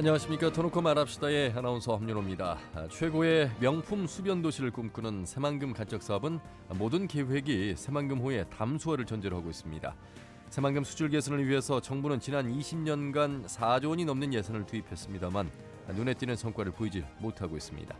안녕하십니까. 터놓고 말합시다의 아나운서 함윤호입니다. 최고의 명품 수변 도시를 꿈꾸는 새만금 간척사업은 모든 계획이 새만금호의 담수화를 전제로 하고 있습니다. 새만금 수질 개선을 위해서 정부는 지난 20년간 4조 원이 넘는 예산을 투입했습니다만 눈에 띄는 성과를 보이지 못하고 있습니다.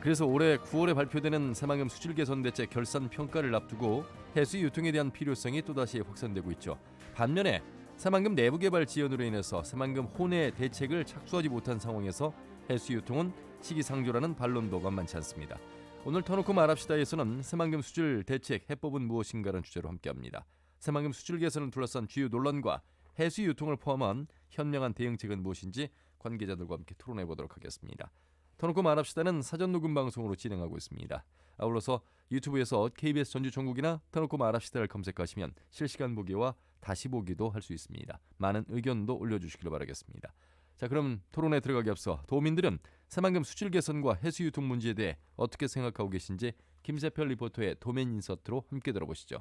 그래서 올해 9월에 발표되는 새만금 수질 개선 대책 결산 평가를 앞두고 해수 유통에 대한 필요성이 또다시 확산되고 있죠. 반면에 새만금 내부 개발 지연으로 인해서 새만금 혼의 대책을 착수하지 못한 상황에서 해수 유통은 시기상조라는 반론도 만만치 않습니다. 오늘 터놓고 말합시다에서는 새만금 수질 대책 해법은 무엇인가라는 주제로 함께합니다. 새만금 수질 개선을 둘러싼 주요 논란과 해수 유통을 포함한 현명한 대응책은 무엇인지 관계자들과 함께 토론해보도록 하겠습니다. 터놓고 말합시다는 사전 녹음 방송으로 진행하고 있습니다. 아울러서 유튜브에서 KBS 전주 전국이나 터놓고 말합시다를 검색하시면 실시간 보기와 다시 보기도 할 수 있습니다. 많은 의견도 올려주시길 바라겠습니다. 그럼 토론에 들어가기 앞서 도민들은 새만금 수질 개선과 해수 유통 문제에 대해 어떻게 생각하고 계신지 김세별 리포터의 도면 인서트로 함께 들어보시죠.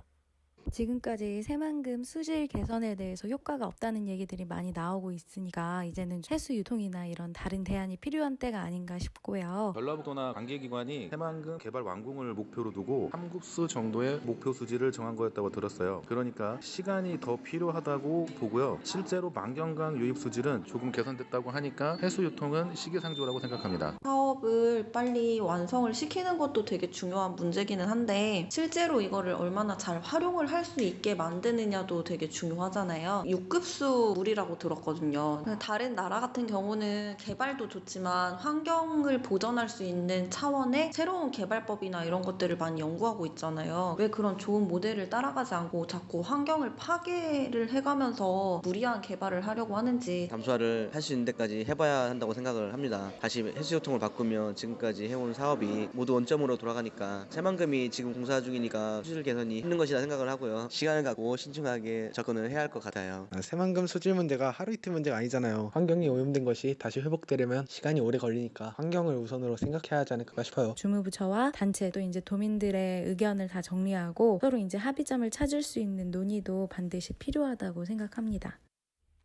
지금까지 새만금 수질 개선에 대해서 효과가 없다는 얘기들이 많이 나오고 있으니까 이제는 해수 유통이나 이런 다른 대안이 필요한 때가 아닌가 싶고요. 전라북도나 관계기관이 새만금 개발 완공을 목표로 두고 3급수 정도의 목표 수질을 정한 거였다고 들었어요. 그러니까 시간이 더 필요하다고 보고요. 실제로 만경강 유입 수질은 조금 개선됐다고 하니까 해수 유통은 시기상조라고 생각합니다. 사업을 빨리 완성을 시키는 것도 되게 중요한 문제기는 한데 실제로 이거를 얼마나 잘 활용을 할 수 있게 만드느냐도 되게 중요하잖아요. 6급수 물이라고 들었거든요. 다른 나라 같은 경우는 개발도 좋지만 환경을 보전할 수 있는 차원의 새로운 개발법이나 이런 것들을 많이 연구하고 있잖아요. 왜 그런 좋은 모델을 따라가지 않고 자꾸 환경을 파괴를 해가면서 무리한 개발을 하려고 하는지. 담수화를 할 수 있는 데까지 해봐야 한다고 생각을 합니다. 다시 해수유통을 바꾸면 지금까지 해온 사업이 모두 원점으로 돌아가니까 새만금이 지금 공사 중이니까 수질 개선이 힘든 것이라 생각을 하고요. 시간을 갖고 신중하게 접근을 해야 할 것 같아요. 새만금 수질 문제가 하루 이틀 문제가 아니잖아요. 환경이 오염된 것이 다시 회복되려면 시간이 오래 걸리니까 환경을 우선으로 생각해야 하지 않을까 싶어요. 주무부처와 단체 또 이제 도민들의 의견을 다 정리하고 서로 이제 합의점을 찾을 수 있는 논의도 반드시 필요하다고 생각합니다.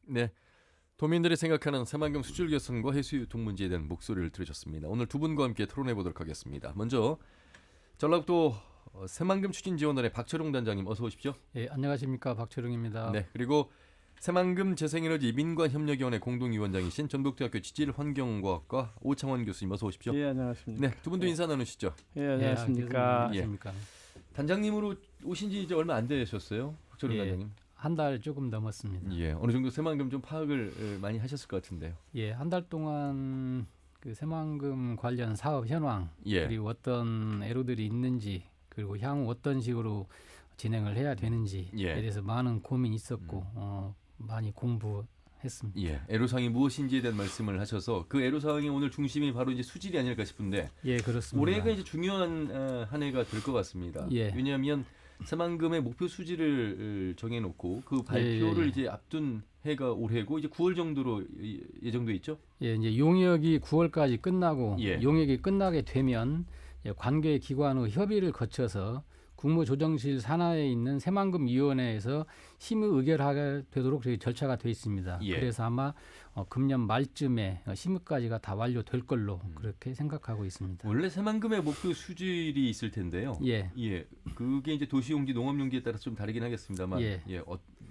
네, 도민들이 생각하는 새만금 수질 개선과 해수 유통 문제에 대한 목소리를 들으셨습니다. 오늘 두 분과 함께 토론해보도록 하겠습니다. 먼저 전라북도 새만금 추진지원단의 박철웅 단장님 어서 오십시오. 예, 안녕하십니까. 박철웅입니다. 네, 그리고 새만금 재생에너지 민관협력위원회 공동위원장이신 전북대학교 지질환경과학과 오창원 교수님 어서 오십시오. 예, 안녕하십니까. 네, 두 분도 인사 나누시죠. 예, 안녕하십니까. 예. 단장님으로 오신 지 이제 얼마 안 되셨어요, 박철웅 단장님? 한 달 조금 넘었습니다. 예, 어느 정도 새만금 좀 파악을 많이 하셨을 것 같은데요. 예, 한 달 동안 그 새만금 관련 사업 현황 그리고 어떤 애로들이 있는지 그리고 향후 어떤 식으로 진행을 해야 되는지에 대해서 많은 고민이 있었고 많이 공부했습니다. 예, 애로사항이 무엇인지에 대한 말씀을 하셔서 그 애로사항의 오늘 중심이 바로 이제 수질이 아닐까 싶은데. 예, 그렇습니다. 올해가 이제 중요한 한 해가 될 것 같습니다. 예. 왜냐하면 새만금의 목표 수질을 정해놓고 그 발표를 이제 앞둔 해가 올해고 이제 9월 정도로 예정돼 있죠. 예, 이제 용역이 9월까지 끝나고 용역이 끝나게 되면 관계 기관의 협의를 거쳐서 국무조정실 산하에 있는 새만금위원회에서 심의 의결하게 되도록 절차가 되어 있습니다. 그래서 아마 금년 말쯤에 심의까지가 다 완료될 걸로 그렇게 생각하고 있습니다. 원래 새만금의 목표 수질이 있을 텐데요. 예, 그게 이제 도시용지, 농업용지에 따라서 좀 다르긴 하겠습니다만,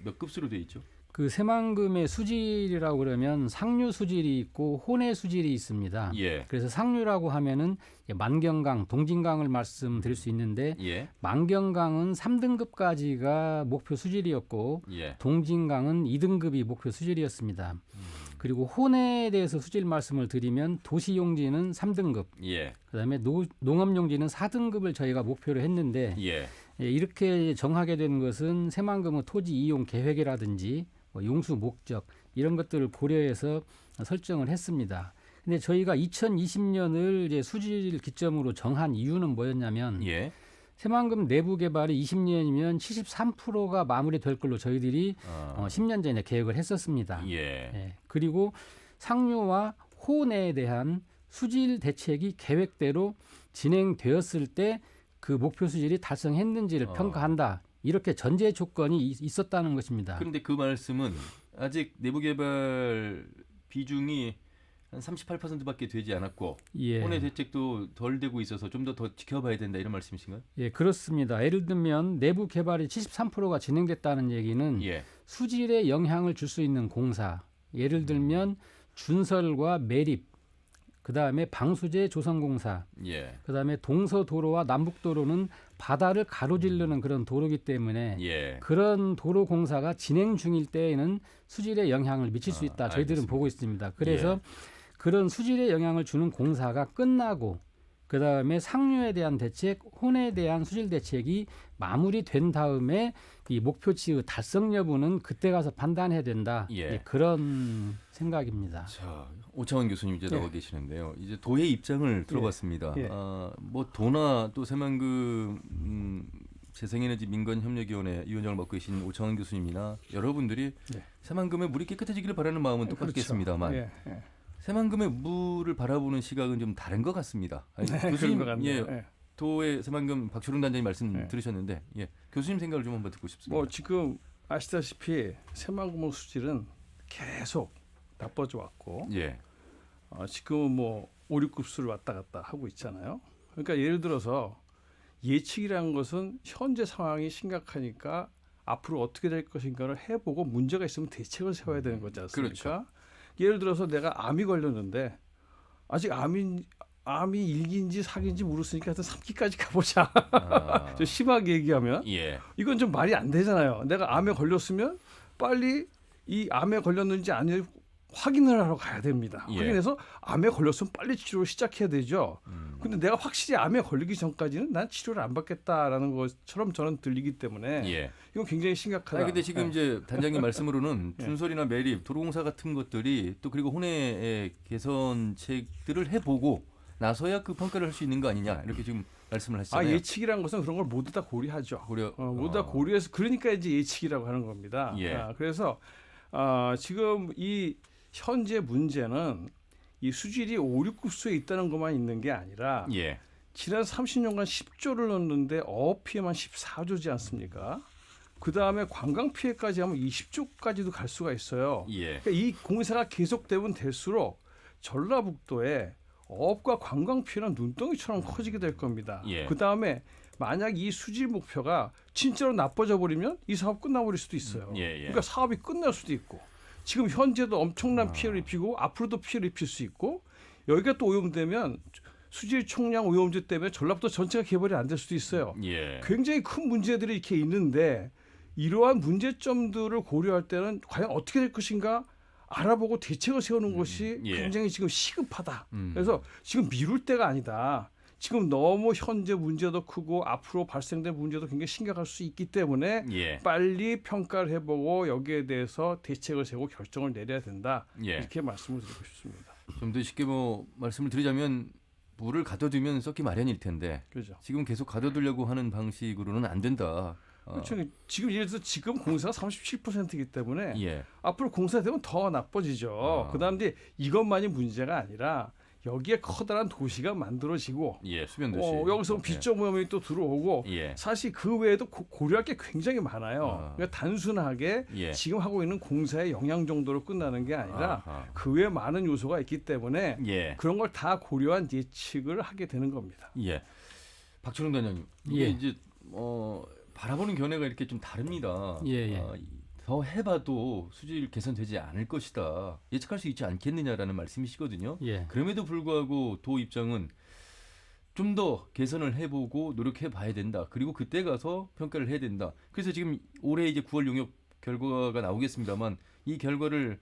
몇 급수로 되어 있죠? 그 새만금의 수질이라고 그러면 상류 수질이 있고 혼해 수질이 있습니다. 그래서 상류라고 하면은 만경강, 동진강을 말씀드릴 수 있는데 만경강은 3등급까지가 목표 수질이었고 동진강은 2등급이 목표 수질이었습니다. 그리고 혼해에 대해서 수질 말씀을 드리면 도시용지는 3등급, 그다음에 농업용지는 4등급을 저희가 목표로 했는데 이렇게 정하게 된 것은 새만금의 토지 이용 계획이라든지 용수 목적 이런 것들을 고려해서 설정을 했습니다. 근데 저희가 2020년을 이제 수질 기점으로 정한 이유는 뭐였냐면 새만금 내부 개발이 20년이면 73%가 마무리될 걸로 저희들이 10년 전에 계획을 했었습니다. 그리고 상류와 호내에 대한 수질 대책이 계획대로 진행되었을 때 그 목표 수질이 달성했는지를 평가한다. 이렇게 전제 조건이 있었다는 것입니다. 그런데 그 말씀은 아직 내부 개발 비중이 한 38%밖에 되지 않았고 예. 혼외 대책도 덜 되고 있어서 좀 더 지켜봐야 된다 이런 말씀이신가요? 예, 그렇습니다. 예를 들면 내부 개발이 73%가 진행됐다는 얘기는 예. 수질에 영향을 줄 수 있는 공사, 예를 들면 준설과 매립, 그다음에 방수제 조성공사, 예. 그다음에 동서도로와 남북도로는 바다를 가로지르는 그런 도로기 때문에 예. 그런 도로 공사가 진행 중일 때에는 수질에 영향을 미칠 수 있다. 저희들은 알겠습니다. 보고 있습니다. 그래서 예. 그런 수질에 영향을 주는 공사가 끝나고 그다음에 상류에 대한 대책, 혼에 대한 수질 대책이 마무리된 다음에 이 목표치의 달성 여부는 그때 가서 판단해야 된다. 예. 예, 그런 생각입니다. 자, 오창원 교수님 이제 예. 나와 계시는데요. 이제 도의 입장을 들어봤습니다. 예. 뭐 도나 또 새만금 재생에너지 민간협력위원회 위원장을 맡고 계신 오창원 교수님이나 여러분들이 예. 새만금의 물이 깨끗해지기를 바라는 마음은 똑같겠습니다만 예, 예. 새만금의 물을 바라보는 시각은 좀 다른 것 같습니다. 아니, 그런 교수님, 것 같네요. 예, 예. 도의 새만금 박초롱 단장님 말씀 예. 들으셨는데, 예, 교수님 생각을 좀 한번 듣고 싶습니다. 뭐 지금 아시다시피 새만금 수질은 계속 나빠져 왔고 예, 지금은 뭐 5, 6급수를 왔다 갔다 하고 있잖아요. 그러니까 예를 들어서 예측이라는 것은 현재 상황이 심각하니까 앞으로 어떻게 될 것인가를 해보고 문제가 있으면 대책을 세워야 되는 거지 않습니까? 그렇죠. 예를 들어서 내가 암이 걸렸는데 아직 암이 1기인지 4기인지 모르겠으니까 하여튼 3기까지 가보자. 아, 좀 심하게 얘기하면 예, 이건 좀 말이 안 되잖아요. 내가 암에 걸렸으면 빨리 이 암에 걸렸는지 아닌지 확인을 하러 가야 됩니다. 예. 확인해서 암에 걸렸으면 빨리 치료를 시작해야 되죠. 근데 내가 확실히 암에 걸리기 전까지는 난 치료를 안 받겠다라는 것처럼 저는 들리기 때문에 예. 이건 굉장히 심각하다. 아니 근데 지금 네. 이제 단장님 말씀으로는 예. 준설이나 매립, 도로공사 같은 것들이 또 그리고 혼외의 개선책들을 해보고 나서야 그 평가를 할 수 있는 거 아니냐 이렇게 지금 말씀을 하시잖아요. 예측이라는 것은 그런 걸 모두 다 고려하죠. 모두 다 어. 고려해서 그러니까 이제 예측이라고 하는 겁니다. 예. 그래서 지금 이 현재 문제는 이 수질이 5, 6급수에 있다는 것만 있는 게 아니라 예, 지난 30년간 10조를 넣었는데 어업 피해만 14조지 않습니까? 그 다음에 관광 피해까지 하면 20조까지도 갈 수가 있어요. 예, 그러니까 이 공사가 계속되면 될수록 전라북도에 어업과 관광 피해는 눈덩이처럼 커지게 될 겁니다. 예. 그 다음에 만약 이 수질 목표가 진짜로 나빠져 버리면 이 사업 끝나버릴 수도 있어요. 예, 예. 그러니까 사업이 끝날 수도 있고 지금 현재도 엄청난 피해를 입히고 앞으로도 피해를 입힐 수 있고 여기가 또 오염되면 수질 총량 오염제 때문에 전라북도 전체가 개발이 안 될 수도 있어요. 예. 굉장히 큰 문제들이 이렇게 있는데 이러한 문제점들을 고려할 때는 과연 어떻게 될 것인가 알아보고 대책을 세우는 것이 예. 굉장히 지금 시급하다. 음. 그래서 지금 미룰 때가 아니다. 지금 너무 현재 문제도 크고 앞으로 발생될 문제도 굉장히 심각할 수 있기 때문에 예. 빨리 평가를 해보고 여기에 대해서 대책을 세우고 결정을 내려야 된다. 예. 이렇게 말씀을 드리고 싶습니다. 좀 더 쉽게 뭐 말씀을 드리자면 물을 가둬두면 썩기 마련일 텐데 그렇죠. 지금 계속 가둬두려고 하는 방식으로는 안 된다. 그렇죠. 지금 예를 들어서 지금 공사가 37%이기 때문에 예. 앞으로 공사되면 더 나빠지죠. 그다음 이제 이것만이 문제가 아니라 여기에 커다란 도시가 만들어지고 예, 수변 도시. 여기서 빗점 오염이 또 들어오고 예. 사실 그 외에도 고려할 게 굉장히 많아요. 그러니까 단순하게 예. 지금 하고 있는 공사의 영향 정도로 끝나는 게 아니라 아하. 그 외에 많은 요소가 있기 때문에 예. 그런 걸 다 고려한 예측을 하게 되는 겁니다. 예. 박철웅 단장님. 이게 예. 이제 바라보는 견해가 이렇게 좀 다릅니다. 예, 예. 더 해봐도 수질 개선되지 않을 것이다. 예측할 수 있지 않겠느냐라는 말씀이시거든요. 예. 그럼에도 불구하고 도 입장은 좀 더 개선을 해보고 노력해봐야 된다. 그리고 그때 가서 평가를 해야 된다. 그래서 지금 올해 이제 9월 용역 결과가 나오겠습니다만 이 결과를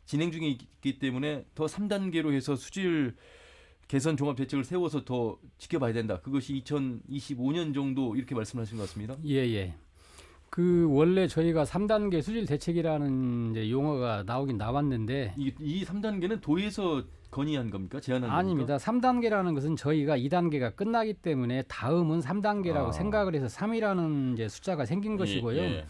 진행 중에 있기 때문에 더 3단계로 해서 수질 개선 종합 대책을 세워서 더 지켜봐야 된다. 그것이 2025년 정도 이렇게 말씀하신 것 같습니다. 예, 예. 그 원래 저희가 3단계 수질 대책이라는 이제 용어가 나오긴 나왔는데 이 3단계는 도에서 건의한 겁니까? 제안한 아닙니다. 겁니까? 3단계라는 것은 저희가 2단계가 끝나기 때문에 다음은 3단계라고 생각을 해서 3이라는 이제 숫자가 생긴 것이고요. 예,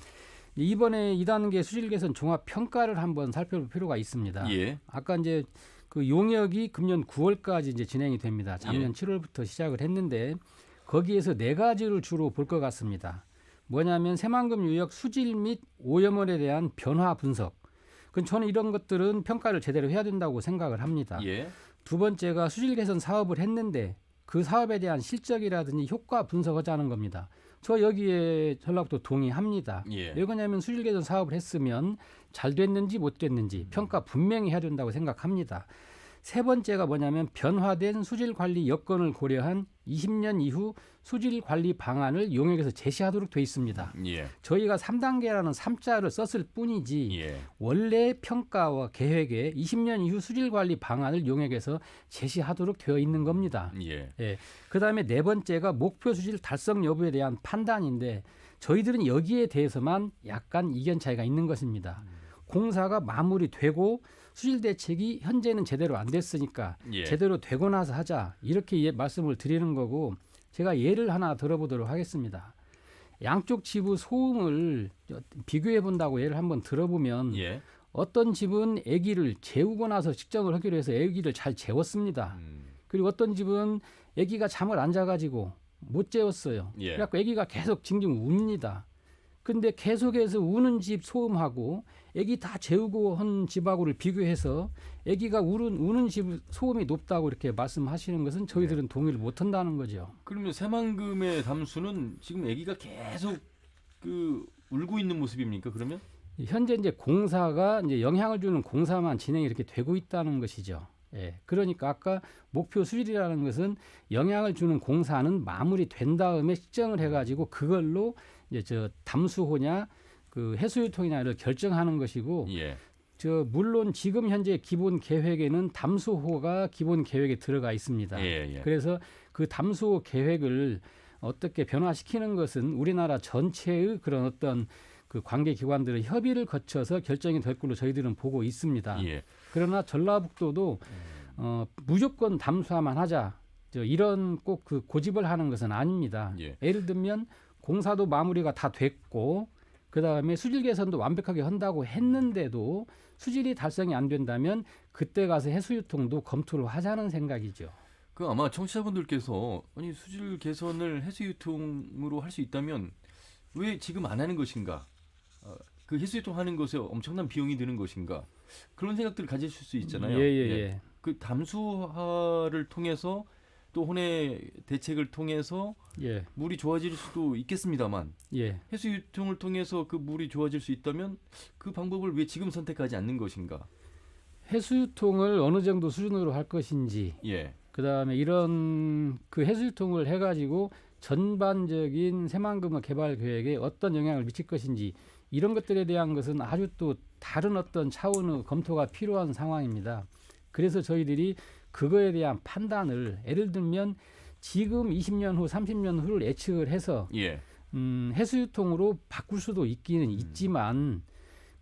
이번에 2단계 수질 개선 종합 평가를 한번 살펴볼 필요가 있습니다. 예. 아까 이제 그 용역이 금년 9월까지 이제 진행이 됩니다. 작년 예. 7월부터 시작을 했는데 거기에서 4가지를 주로 볼 것 같습니다. 뭐냐면 새만금 유역 수질 및 오염원에 대한 변화 분석, 그건 저는 이런 것들은 평가를 제대로 해야 된다고 생각을 합니다. 두 번째가 수질 개선 사업을 했는데 그 사업에 대한 실적이라든지 효과 분석하자는 겁니다. 저 여기에 전략도 동의합니다. 왜 그러냐면 수질 개선 사업을 했으면 잘 됐는지 못 됐는지 평가 분명히 해야 된다고 생각합니다. 세 번째가 뭐냐면 변화된 수질 관리 여건을 고려한 20년 이후 수질 관리 방안을 용역에서 제시하도록 돼 있습니다. 저희가 3단계라는 3자를 썼을 뿐이지 원래 평가와 계획에 20년 이후 수질 관리 방안을 용역에서 제시하도록 되어 있는 겁니다. 그다음에 네 번째가 목표 수질 달성 여부에 대한 판단인데 저희들은 여기에 대해서만 약간 이견 차이가 있는 것입니다. 공사가 마무리되고 수질 대책이 현재는 제대로 안 됐으니까 제대로 되고 나서 하자 이렇게 말씀을 드리는 거고 제가 예를 하나 들어보도록 하겠습니다. 양쪽 지부 소음을 비교해 본다고 예를 한번 들어보면 어떤 집은 아기를 재우고 나서 측정을 하기로 해서 아기를 잘 재웠습니다. 그리고 어떤 집은 아기가 잠을 안 자가지고 못 재웠어요. 그래갖고 아기가 계속 징징 웁니다. 근데 계속해서 우는 집 소음하고 아기 다 재우고 한 집하고를 비교해서 아기가 우는 집 소음이 높다고 이렇게 말씀하시는 것은 저희들은 동의를 못 한다는 거죠. 그러면 새만금의 담수는 지금 아기가 계속 울고 있는 모습입니까? 그러면 현재 이제 공사가 이제 영향을 주는 공사만 진행이 이렇게 되고 있다는 것이죠. 그러니까 아까 목표 수질이라는 것은 영향을 주는 공사는 마무리된 다음에 측정을 해가지고 그걸로 이제 저 담수호냐 그 해수유통이냐를 결정하는 것이고, 물론 지금 현재 기본 계획에는 담수호가 기본 계획에 들어가 있습니다. 그래서 그 담수호 계획을 어떻게 변화시키는 것은 우리나라 전체의 그런 어떤 그 관계 기관들의 협의를 거쳐서 결정이 될 걸로 저희들은 보고 있습니다. 그러나 전라북도도 무조건 담수화만 하자 이런 꼭 그 고집을 하는 것은 아닙니다. 예를 들면 공사도 마무리가 다 됐고 그다음에 수질 개선도 완벽하게 한다고 했는데도 수질이 달성이 안 된다면 그때 가서 해수유통도 검토를 하자는 생각이죠. 그 아마 청취자분들께서 아니 수질 개선을 해수유통으로 할 수 있다면 왜 지금 안 하는 것인가? 그 해수유통 하는 것에 엄청난 비용이 드는 것인가? 그런 생각들을 가지실 수 있잖아요. 그 담수화를 통해서 또 혼의 대책을 통해서 물이 좋아질 수도 있겠습니다만 해수유통을 통해서 그 물이 좋아질 수 있다면 그 방법을 왜 지금 선택하지 않는 것인가? 해수유통을 어느 정도 수준으로 할 것인지 그다음에 이런 그 해수유통을 해가지고 전반적인 새만금의 개발 계획에 어떤 영향을 미칠 것인지 이런 것들에 대한 것은 아주 또 다른 어떤 차원의 검토가 필요한 상황입니다. 그래서 저희들이 그거에 대한 판단을 예를 들면 지금 20년 후 30년 후를 예측을 해서 해수유통으로 바꿀 수도 있기는 있지만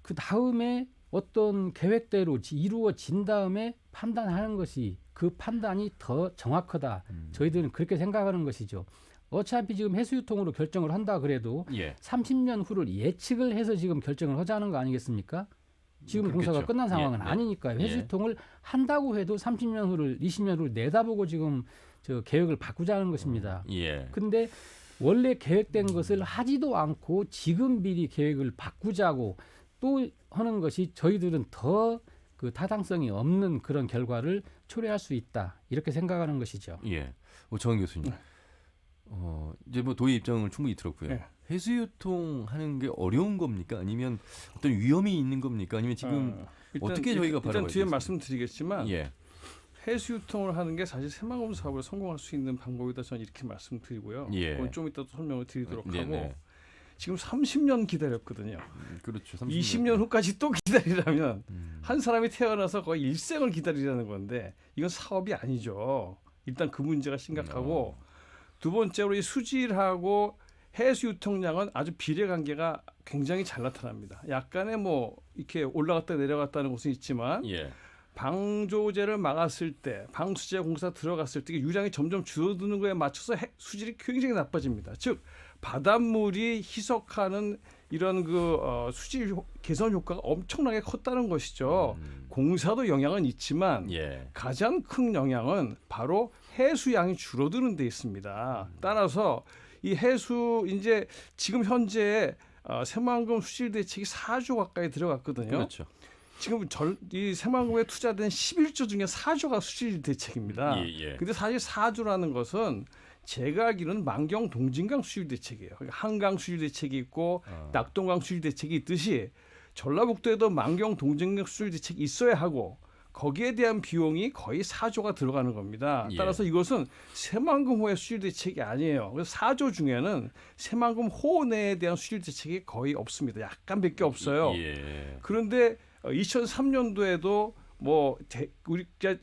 그 다음에 어떤 계획대로 이루어진 다음에 판단하는 것이 그 판단이 더 정확하다. 저희들은 그렇게 생각하는 것이죠. 어차피 지금 해수유통으로 결정을 한다 그래도 30년 후를 예측을 해서 지금 결정을 하자는 거 아니겠습니까? 지금 그렇겠죠. 공사가 끝난 상황은 아니니까요. 해수유통을 한다고 해도 30년 후를 20년 후를 내다보고 지금 저 계획을 바꾸자는 것입니다. 근데 원래 계획된 것을 하지도 않고 지금 미리 계획을 바꾸자고 또 하는 것이 저희들은 더 그 타당성이 없는 그런 결과를 초래할 수 있다. 이렇게 생각하는 것이죠. 오창원 교수님. 이제 뭐 도의 입장을 충분히 들었고요. 해수유통 하는 게 어려운 겁니까? 아니면 어떤 위험이 있는 겁니까? 아니면 지금 어떻게 저희가 바라봐야 일단 뒤에 되겠습니까? 말씀드리겠지만 해수유통을 하는 게 사실 새만금 사업을 성공할 수 있는 방법이다 저는 이렇게 말씀드리고요. 그건 좀 이따 또 설명을 드리도록 하고 지금 30년 기다렸거든요. 그렇죠. 30년. 20년 후까지 또 기다리려면 한 사람이 태어나서 거의 일생을 기다리라는 건데 이건 사업이 아니죠. 일단 그 문제가 심각하고 두 번째로 이 수질하고 해수유통량은 아주 비례관계가 굉장히 잘 나타납니다. 약간의 뭐 이렇게 올라갔다 내려갔다는 곳은 있지만 방조제를 막았을 때, 방수제 공사 들어갔을 때 유량이 점점 줄어드는 거에 맞춰서 수질이 굉장히 나빠집니다. 즉 바닷물이 희석하는 이런 수질 개선 효과가 엄청나게 컸다는 것이죠. 공사도 영향은 있지만 가장 큰 영향은 바로 해수량이 줄어드는 데 있습니다. 따라서 이 해수 이제 지금 현재 새만금 수질 대책이 4조 가까이 들어갔거든요. 그렇죠. 지금 이 새만금에 투자된 11조 중에 4조가 수질 대책입니다. 근데 사실 4조라는 것은 제가 알기로는 만경 동진강 수질 대책이에요. 한강 수질 대책이 있고 낙동강 수질 대책이 있듯이 전라북도에도 만경 동진강 수질 대책이 있어야 하고 거기에 대한 비용이 거의 4조가 들어가는 겁니다. 따라서 이것은 새만금호의 수질 대책이 아니에요. 그래서 4조 중에는 새만금호 내에 대한 수질 대책이 거의 없습니다. 약간밖에 없어요. 그런데 2003년도에도 뭐 우리가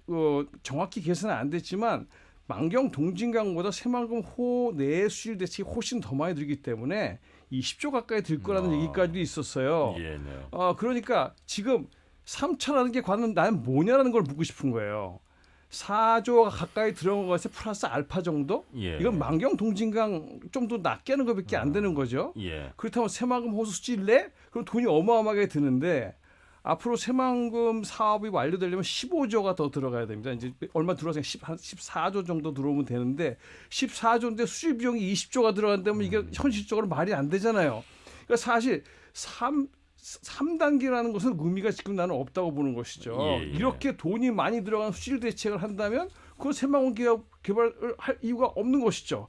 정확히 계산은 안 됐지만 만경 동진강보다 새만금호 내의 수질 대책이 훨씬 더 많이 들기 때문에 20조 가까이 들 거라는 얘기까지도 있었어요. 그러니까 지금 3차라는 게 과연 나는 뭐냐라는 걸 묻고 싶은 거예요. 4조가 가까이 들어간 것에 플러스 알파 정도? 이건 만경 동진강 좀 더 낮게 하는 것밖에 안 되는 거죠. 그렇다면 새만금 호수 수질래? 그럼 돈이 어마어마하게 드는데 앞으로 새만금 사업이 완료되려면 15조가 더 들어가야 됩니다. 이제 얼마 들어와서 14조 정도 들어오면 되는데 14조인데 수질 비용이 20조가 들어간다면 이게 현실적으로 말이 안 되잖아요. 그러니까 사실 3단계라는 것은 의미가 지금 나는 없다고 보는 것이죠. 이렇게 돈이 많이 들어간 수질 대책을 한다면 그건 새만금 개발을 할 이유가 없는 것이죠.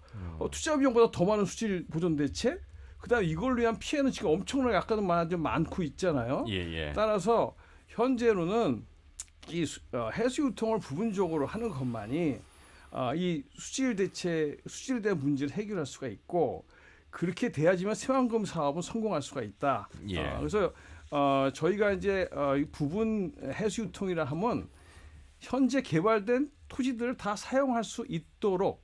투자 비용보다 더 많은 수질 보존 대책, 그다음에 이걸로 위한 피해는 지금 엄청나게 아까도 말한 많고 있잖아요. 따라서 현재로는 이 해수 유통을 부분적으로 하는 것만이 이 수질에 대한 문제를 해결할 수가 있고 그렇게 돼야지만 새만금 사업은 성공할 수가 있다. 그래서 저희가 이제 부분 해수 유통이라 하면 현재 개발된 토지들을 다 사용할 수 있도록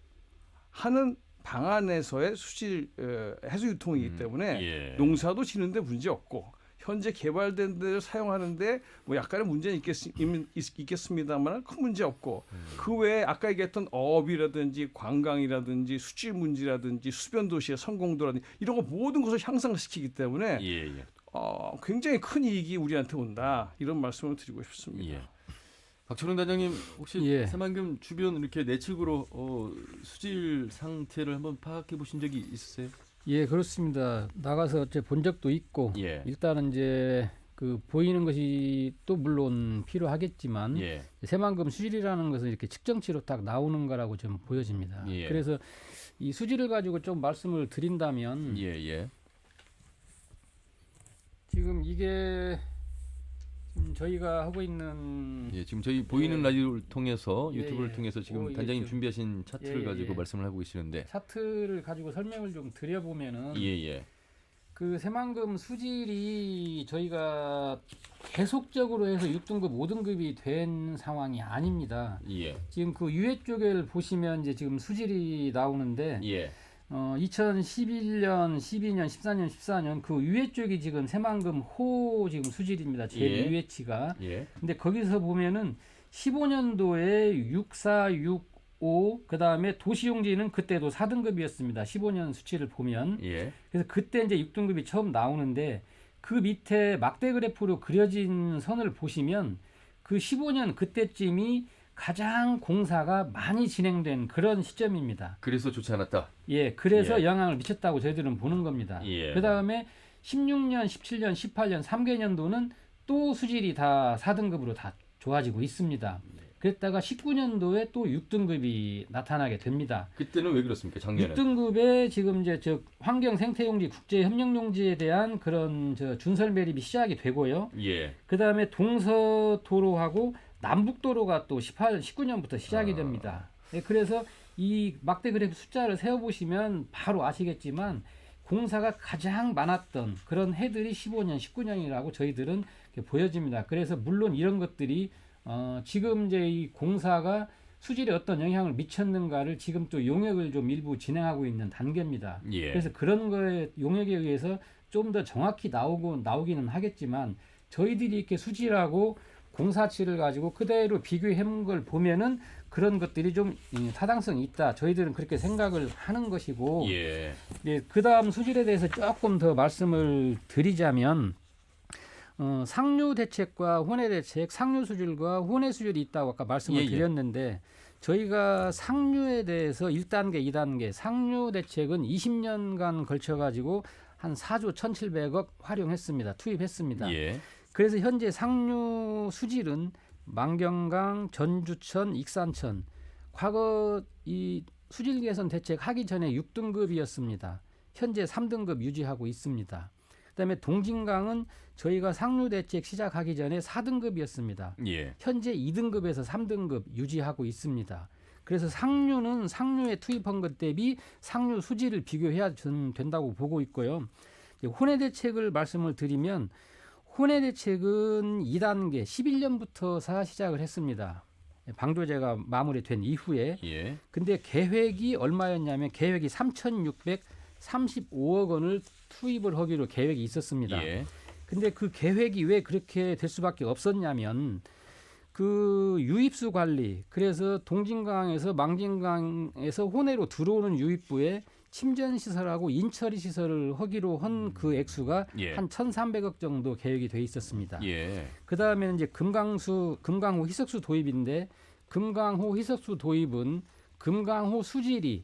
하는 방안에서의 해수 유통이기 때문에 농사도 지는데 문제 없고 현재 개발된 데를 사용하는데 뭐 약간의 문제는 있겠습니다만 큰 문제 없고 그 외에 아까 얘기했던 어업이라든지 관광이라든지 수질 문제라든지 수변 도시의 성공도라든지 이런 거 모든 것을 향상시키기 때문에 굉장히 큰 이익이 우리한테 온다 이런 말씀을 드리고 싶습니다. 박철웅 단장님 혹시 새만금 주변 이렇게 내측으로 수질 상태를 한번 파악해 보신 적이 있으세요? 그렇습니다. 나가서 본 적도 있고 일단은 이제 그 보이는 것이 또 물론 필요하겠지만 새만금 수질이라는 것은 이렇게 측정치로 딱 나오는 거라고 좀 보여집니다. 그래서 이 수질을 가지고 좀 말씀을 드린다면 지금 이게 저희가 하고 있는 지금 저희 보이는 라디오를 통해서 유튜브를 통해서 지금 단장님 준비하신 차트를 가지고 말씀을 하고 계시는데 차트를 가지고 설명을 좀 드려보면은 그 새만금 수질이 저희가 계속적으로 해서 6등급, 5등급이 된 상황이 아닙니다. 지금 그 유해 쪽을 보시면 이제 지금 수질이 나오는데 2011년, 12년, 13년, 14년 그 유해 쪽이 지금 새만금 호 지금 수질입니다. 제일 유해치가. 근데 거기서 보면은 15년도에 64, 65 그다음에 도시용지는 그때도 4등급이었습니다. 15년 수치를 보면. 그래서 그때 이제 6등급이 처음 나오는데 그 밑에 막대 그래프로 그려진 선을 보시면 그 15년 그때쯤이 가장 공사가 많이 진행된 그런 시점입니다. 그래서 좋지 않았다. 그래서 영향을 미쳤다고 저희들은 보는 겁니다. 그 다음에 16년, 17년, 18년 3개년도는 또 수질이 다 4등급으로 다 좋아지고 있습니다. 그랬다가 19년도에 또 6등급이 나타나게 됩니다. 그때는 왜 그렇습니까? 작년에 6등급에 지금 이제 환경 생태용지, 국제 협력용지에 대한 그런 준설 매립이 시작이 되고요. 그 다음에 동서도로하고 남북도로가 또 19년부터 시작이 됩니다. 그래서 이 막대 그래프 숫자를 세어보시면 바로 아시겠지만 공사가 가장 많았던 그런 해들이 15년, 19년이라고 저희들은 보여집니다. 그래서 물론 이런 것들이 지금 이제 이 공사가 수질에 어떤 영향을 미쳤는가를 지금 또 용역을 좀 일부 진행하고 있는 단계입니다. 그래서 그런 거에 용역에 의해서 좀 더 정확히 나오기는 하겠지만 저희들이 이렇게 수질하고 공사치를 가지고 그대로 비교해 본 걸 보면은 그런 것들이 좀 타당성이 있다. 저희들은 그렇게 생각을 하는 것이고, 그 다음 수질에 대해서 조금 더 말씀을 드리자면, 상류 대책과 혼해 대책, 상류 수질과 혼해 수질이 있다고 아까 말씀을 드렸는데, 저희가 상류에 대해서 1단계, 2단계, 상류 대책은 20년간 걸쳐가지고 한 4조 1,700억 활용했습니다. 투입했습니다. 그래서 현재 상류 수질은 만경강, 전주천, 익산천 과거 이 수질 개선 대책 하기 전에 6등급이었습니다. 현재 3등급 유지하고 있습니다. 그다음에 동진강은 저희가 상류 대책 시작하기 전에 4등급이었습니다. 예. 현재 2등급에서 3등급 유지하고 있습니다. 그래서 상류는 상류에 투입한 것 대비 상류 수질을 비교해야 된다고 보고 있고요. 혼해 대책을 말씀을 드리면 혼해 대책은 2단계 11년부터 시작을 했습니다. 방조제가 마무리된 이후에. 예. 근데 계획이 얼마였냐면 계획이 3,635억 원을 투입을 하기로 계획이 있었습니다. 예. 근데 그 계획이 왜 그렇게 될 수밖에 없었냐면 그 유입수 관리, 그래서 동진강에서 망진강에서 혼해로 들어오는 유입부에 침전 시설하고 인처리 시설을 하기로 한 그 액수가 예. 한 1,300억 정도 계획이 돼 있었습니다. 예. 그다음에는 이제 금강호 희석수 도입인데 금강호 희석수 도입은 금강호 수질이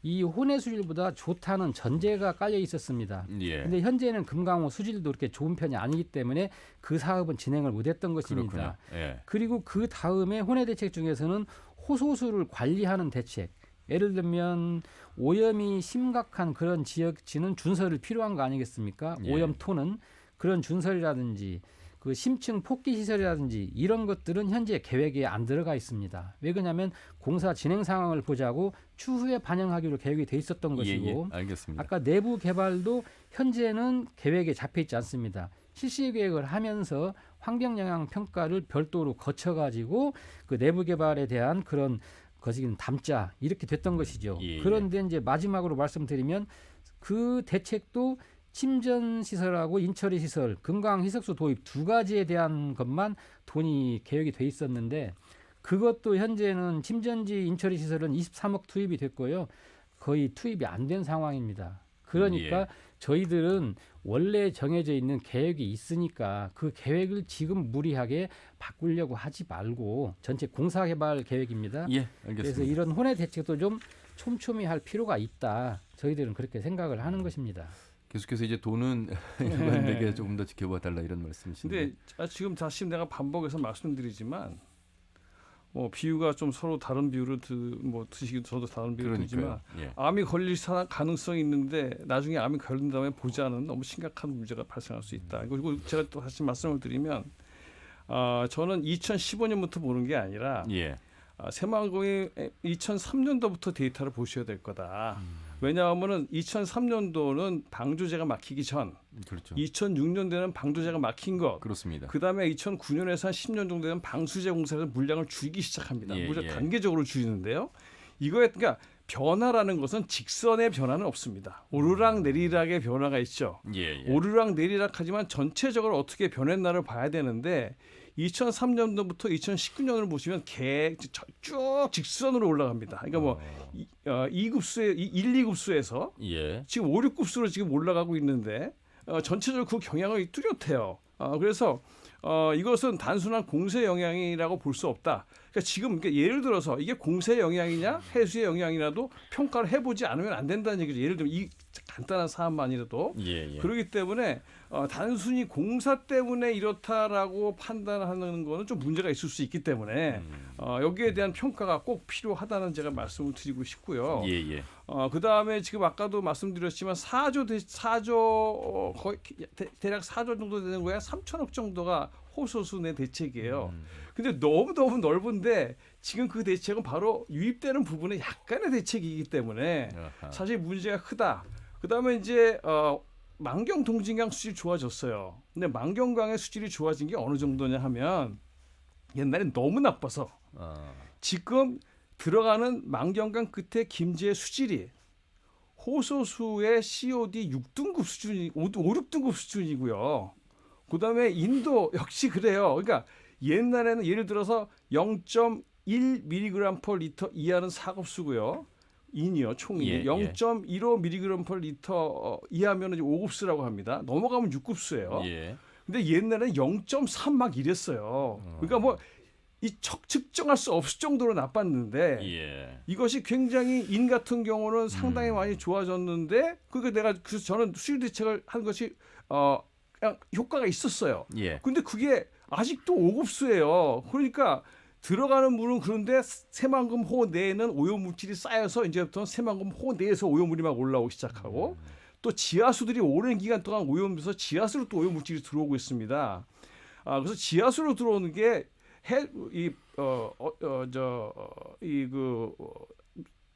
이 혼해 수질보다 좋다는 전제가 깔려 있었습니다. 예. 근데 현재는 금강호 수질도 그렇게 좋은 편이 아니기 때문에 그 사업은 진행을 못했던 것입니다. 그렇군요. 예. 그리고 그 다음에 혼해 대책 중에서는 호소수를 관리하는 대책. 예를 들면 오염이 심각한 그런 지역지는 준설이 필요한 거 아니겠습니까? 예. 오염토는 그런 준설이라든지 그 심층 폭기 시설이라든지 이런 것들은 현재 계획에 안 들어가 있습니다. 왜 그러냐면 공사 진행 상황을 보자고 추후에 반영하기로 계획이 돼 있었던 것이고, 예, 예. 알겠습니다. 아까 내부 개발도 현재는 계획에 잡혀 있지 않습니다. 실시 계획을 하면서 환경 영향 평가를 별도로 거쳐가지고 그 내부 개발에 대한 그런 것이 담자 이렇게 됐던 것이죠. 예, 예. 그런데 이제 마지막으로 말씀드리면 그 대책도 침전 시설하고 인처리 시설, 금강 희석수 도입 두 가지에 대한 것만 돈이 계획이 돼 있었는데 그것도 현재는 침전지 인처리 시설은 23억 투입이 됐고요. 거의 투입이 안 된 상황입니다. 그러니까 예. 저희들은 원래 정해져 있는 계획이 있으니까 그 계획을 지금 무리하게 바꾸려고 하지 말고 전체 공사 개발 계획입니다. 예, 알겠습니다. 그래서 이런 혼해 대책도 좀 촘촘히 할 필요가 있다. 저희들은 그렇게 생각을 하는 것입니다. 계속해서 이제 돈은 일반되게 조금 더 지켜봐 달라 이런 말씀이신데. 근데 지금 다시 내가 반복해서 말씀드리지만 비유가 좀 서로 다른 비유를 드시기도 저도 다른 비유를 드지만 예. 암이 걸릴 가능성이 있는데 나중에 암이 걸린 다음에 보지 않은 너무 심각한 문제가 발생할 수 있다. 그리고 제가 또 다시 말씀을 드리면 저는 2015년부터 보는 게 아니라 예. 새만금이 2003년도부터 데이터를 보셔야 될 거다. 왜냐하면은 2003년도는 방조제가 막히기 전, 그렇죠. 2006년도에는 방조제가 막힌 것, 그렇습니다. 그 다음에 2009년에서 한 10년 정도 되면 방수제 공사에서 물량을 줄이기 시작합니다. 예, 물량 예. 단계적으로 줄이는데요. 이거에 그러니까 변화라는 것은 직선의 변화는 없습니다. 오르락 내리락의 변화가 있죠. 예, 예. 오르락 내리락하지만 전체적으로 어떻게 변했나를 봐야 되는데 2003년도부터 2019년을 보시면 쭉 직선으로 올라갑니다. 그러니까 2급수에 1, 2급수에서 예. 지금 5, 6급수로 지금 올라가고 있는데 전체적으로 그 경향이 뚜렷해요. 그래서 이것은 단순한 공세 영향이라고 볼 수 없다. 그러니까 지금 예를 들어서 이게 공세 영향이냐 해수의 영향이라도 평가를 해보지 않으면 안 된다는 얘기죠. 예를 들면 이 간단한 사안만이라도. 예, 예. 그렇기 때문에 단순히 공사 때문에 이렇다라고 판단하는 거는 좀 문제가 있을 수 있기 때문에 여기에 대한 평가가 꼭 필요하다는 제가 말씀을 드리고 싶고요. 예, 예. 그 다음에 지금 아까도 말씀드렸지만 4조 거의 대략 4조 정도 되는 거야. 3천억 정도가 호소수 내 대책이에요. 근데 너무 넓은데 지금 그 대책은 바로 유입되는 부분에 약간의 대책이기 때문에 아하. 사실 문제가 크다. 그 다음에 이제 만경 동진강 수질이 좋아졌어요. 근데 만경강의 수질이 좋아진 게 어느 정도냐 하면 옛날에 너무 나빠서 지금 들어가는 만경강 끝에 김제 수질이 호소수의 COD 6등급 수준이 5, 6등급 수준이고요. 그다음에 인도 역시 그래요. 그러니까 옛날에는 예를 들어서 0.1mg/L 이하는 4급수고요. 인이요, 총이. 예, 0.15mg/L 이하면 이제 5급수라고 합니다. 넘어가면 6급수예요. 예. 근데 옛날에는 0.3 막 이랬어요. 그러니까 뭐 이 측정할 수 없을 정도로 나빴는데 예. 이것이 굉장히 인 같은 경우는 상당히 많이 좋아졌는데 그러니까 내가 그래서 저는 수질 대책을 한 것이 그냥 효과가 있었어요. 예. 근데 그게 아직도 5급수예요. 그러니까 들어가는 물은 그런데 새만금호 내에는 오염물질이 쌓여서 이제부터 새만금호 내에서 오염물이 막 올라오기 시작하고 또 지하수들이 오랜 기간 동안 오염돼서 지하수로 또 오염물질이 들어오고 있습니다. 그래서 지하수로 들어오는 게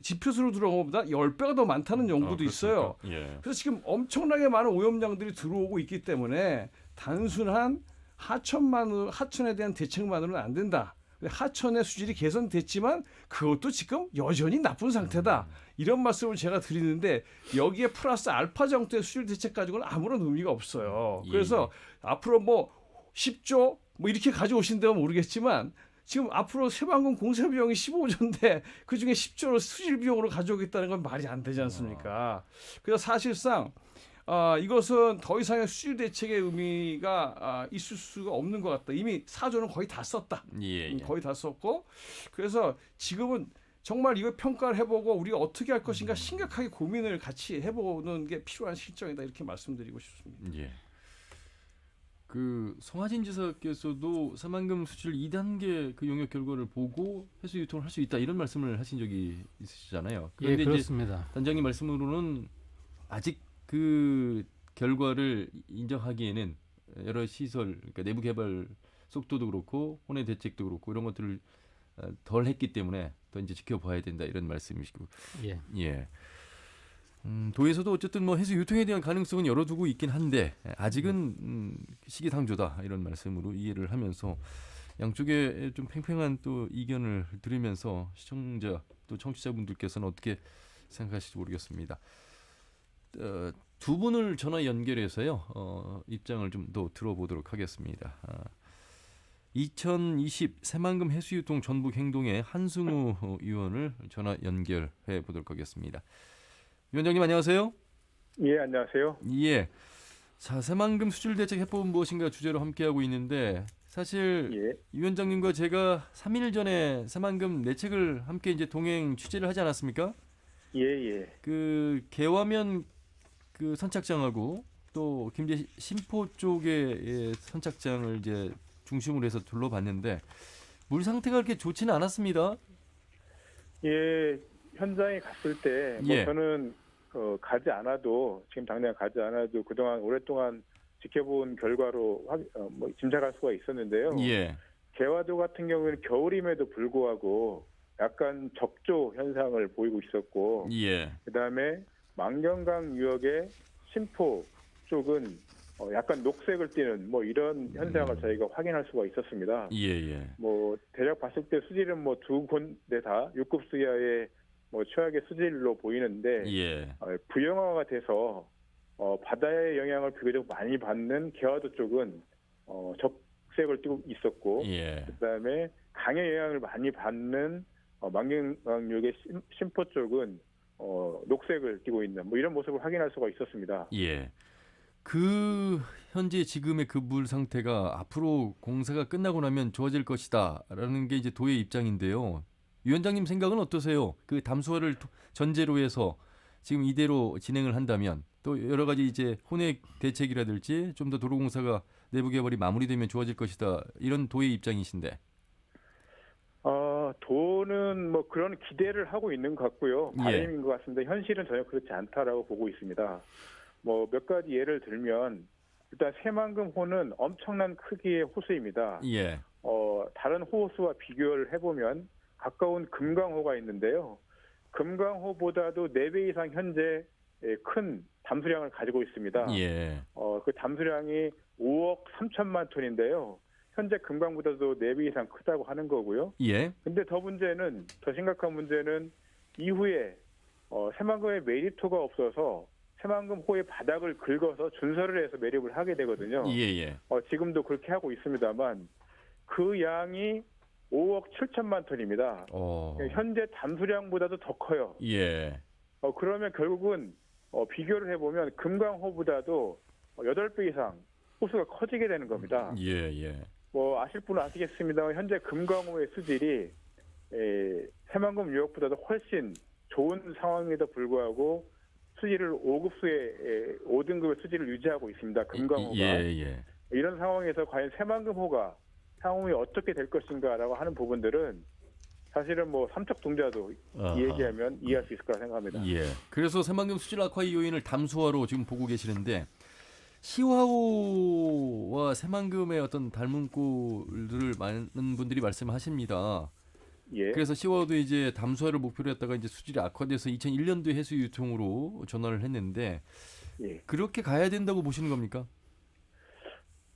지표수로 들어온 것보다 10배가 더 많다는 연구도 있어요. 예. 그래서 지금 엄청나게 많은 오염량들이 들어오고 있기 때문에 단순한 하천에 대한 대책만으로는 안 된다. 하천의 수질이 개선됐지만 그것도 지금 여전히 나쁜 상태다. 이런 말씀을 제가 드리는데 여기에 플러스 알파 정도의 수질 대책 가지고는 아무런 의미가 없어요. 그래서 앞으로 뭐 10조 뭐 이렇게 가져오신다면 모르겠지만 지금 앞으로 새만금 공사 비용이 15조인데 그중에 10조를 수질 비용으로 가져오겠다는 건 말이 안 되지 않습니까? 그래서 사실상 이것은 더 이상의 수질 대책의 의미가 있을 수가 없는 것 같다. 이미 4조는 거의 다 썼다. 예. 거의 다 썼고 그래서 지금은 정말 이거 평가를 해보고 우리가 어떻게 할 것인가 심각하게 고민을 같이 해보는 게 필요한 실정이다 이렇게 말씀드리고 싶습니다. 예. 그 송하진 지사께서도 새만금 수질 2단계 그 용역 결과를 보고 해수 유통을 할 수 있다 이런 말씀을 하신 적이 있으시잖아요. 그런데 예, 그렇습니다. 이제 단장님 말씀으로는 아직 그 결과를 인정하기에는 여러 시설, 그러니까 내부 개발 속도도 그렇고 혼의 대책도 그렇고 이런 것들을 덜 했기 때문에 더 이제 지켜봐야 된다 이런 말씀이시고. 예. 예. 도에서도 어쨌든 뭐 해수 유통에 대한 가능성은 열어두고 있긴 한데 아직은 시기상조다 이런 말씀으로 이해를 하면서 양쪽에 좀 팽팽한 또 이견을 들으면서 시청자 또 청취자분들께서는 어떻게 생각하실지 모르겠습니다. 두 분을 전화 연결해서요 입장을 좀 더 들어보도록 하겠습니다. 2020 새만금 해수유통 전북 행동의 한승우 위원을 전화 연결해 보도록 하겠습니다. 위원장님 안녕하세요. 예, 안녕하세요. 예. 자, 새만금 수질 대책 해법은 무엇인가 주제로 함께하고 있는데 사실 예. 위원장님과 제가 3일 전에 새만금 내책을 함께 이제 동행 취재를 하지 않았습니까? 예, 예. 그 개화면 그 선착장하고 또 김제 신포 쪽의 선착장을 이제 중심으로 해서 둘러봤는데 물 상태가 그렇게 좋지는 않았습니다. 예, 현장에 갔을 때 예. 저는 가지 않아도 지금 당장 가지 않아도 그동안 오랫동안 지켜본 결과로 짐작할 수가 있었는데요. 예. 개화도 같은 경우에는 겨울임에도 불구하고 약간 적조 현상을 보이고 있었고, 예. 그다음에 망경강 유역의 신포 쪽은 약간 녹색을 띠는 뭐 이런 현상을 저희가 확인할 수가 있었습니다. 예. 뭐 대략 봤을 때 수질은 뭐 두 군데 다 6급 수야의 뭐 최악의 수질로 보이는데 예. 부영화가 돼서 바다의 영향을 비교적 많이 받는 개화도 쪽은 적색을 띠고 있었고, 예. 그다음에 강의 영향을 많이 받는 망경강유역의 신포 쪽은 녹색을 띠고 있는 뭐 이런 모습을 확인할 수가 있었습니다. 예. 그 현재 지금의 그 물 상태가 앞으로 공사가 끝나고 나면 좋아질 것이다라는 게 이제 도의 입장인데요. 위원장님 생각은 어떠세요? 그 담수화를 전제로 해서 지금 이대로 진행을 한다면 또 여러 가지 이제 혼액 대책이라든지 좀 더 도로공사가 내부 개발이 마무리되면 좋아질 것이다. 이런 도의 입장이신데. 도는 뭐 그런 기대를 하고 있는 것 같고요. 바람인 것 같습니다. 현실은 전혀 그렇지 않다라고 보고 있습니다. 뭐 몇 가지 예를 들면 일단 새만금호는 엄청난 크기의 호수입니다. 예. 다른 호수와 비교를 해보면 가까운 금강호가 있는데요. 금강호보다도 4배 이상 현재 큰 담수량을 가지고 있습니다. 예. 그 담수량이 5억 3천만 톤인데요. 현재 금강보다도 4배 이상 크다고 하는 거고요. 예. 근데 더 심각한 문제는 이후에 새만금의 매립토가 없어서 새만금호의 바닥을 긁어서 준설을 해서 매립을 하게 되거든요. 예. 지금도 그렇게 하고 있습니다만 그 양이 5억 7천만 톤입니다. 현재 담수량보다도 더 커요. 예. 그러면 결국은 비교를 해보면 금강호보다도 8배 이상 호수가 커지게 되는 겁니다. 예. 뭐 아실 분은 아시겠습니다만 현재 금강호의 수질이 새만금 유역보다도 훨씬 좋은 상황에도 불구하고 수지를 5급수의 5등급의 수지를 유지하고 있습니다. 금강호가. 예. 이런 상황에서 과연 새만금호가 향후에 어떻게 될 것인가라고 하는 부분들은 사실은 뭐 삼척동자도 얘기하면 이해할 수 있을 거라 생각합니다. 예. 그래서 새만금 수질 악화의 요인을 담수화로 지금 보고 계시는데 시화호와 새만금의 어떤 닮은 꼴들을 많은 분들이 말씀하십니다. 예. 그래서 시화호도 이제 담수화를 목표로 했다가 이제 수질이 악화돼서 2001년도에 해수 유통으로 전환을 했는데 예. 그렇게 가야 된다고 보시는 겁니까?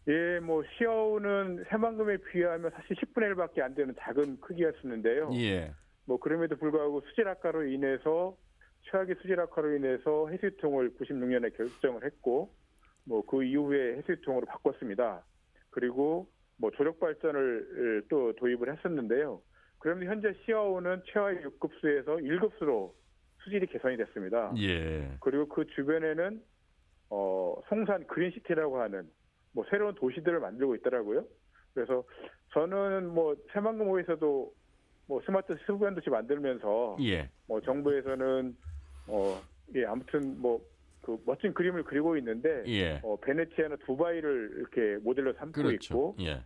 예, 뭐 시어우는 새만금에 비하면 사실 10분의 1밖에 안 되는 작은 크기였었는데요. 예. 뭐 그럼에도 불구하고 수질 악화로 인해서 최악의 수질 악화로 인해서 해수유통을 96년에 결정을 했고 뭐 그 이후에 해수유통으로 바꿨습니다. 그리고 뭐 조력 발전을 또 도입을 했었는데요. 그런데 현재 시어우는 최하위 6급수에서 1급수로 수질이 개선이 됐습니다. 예. 그리고 그 주변에는 송산 그린시티라고 하는 뭐 새로운 도시들을 만들고 있더라고요. 그래서 저는 뭐 새만금호에서도 뭐 스마트 수변 도시 만들면서 예. 뭐 정부에서는 예 아무튼 뭐 그 멋진 그림을 그리고 있는데 예. 베네치아나 두바이를 이렇게 모델로 삼고 그렇죠. 있고 예.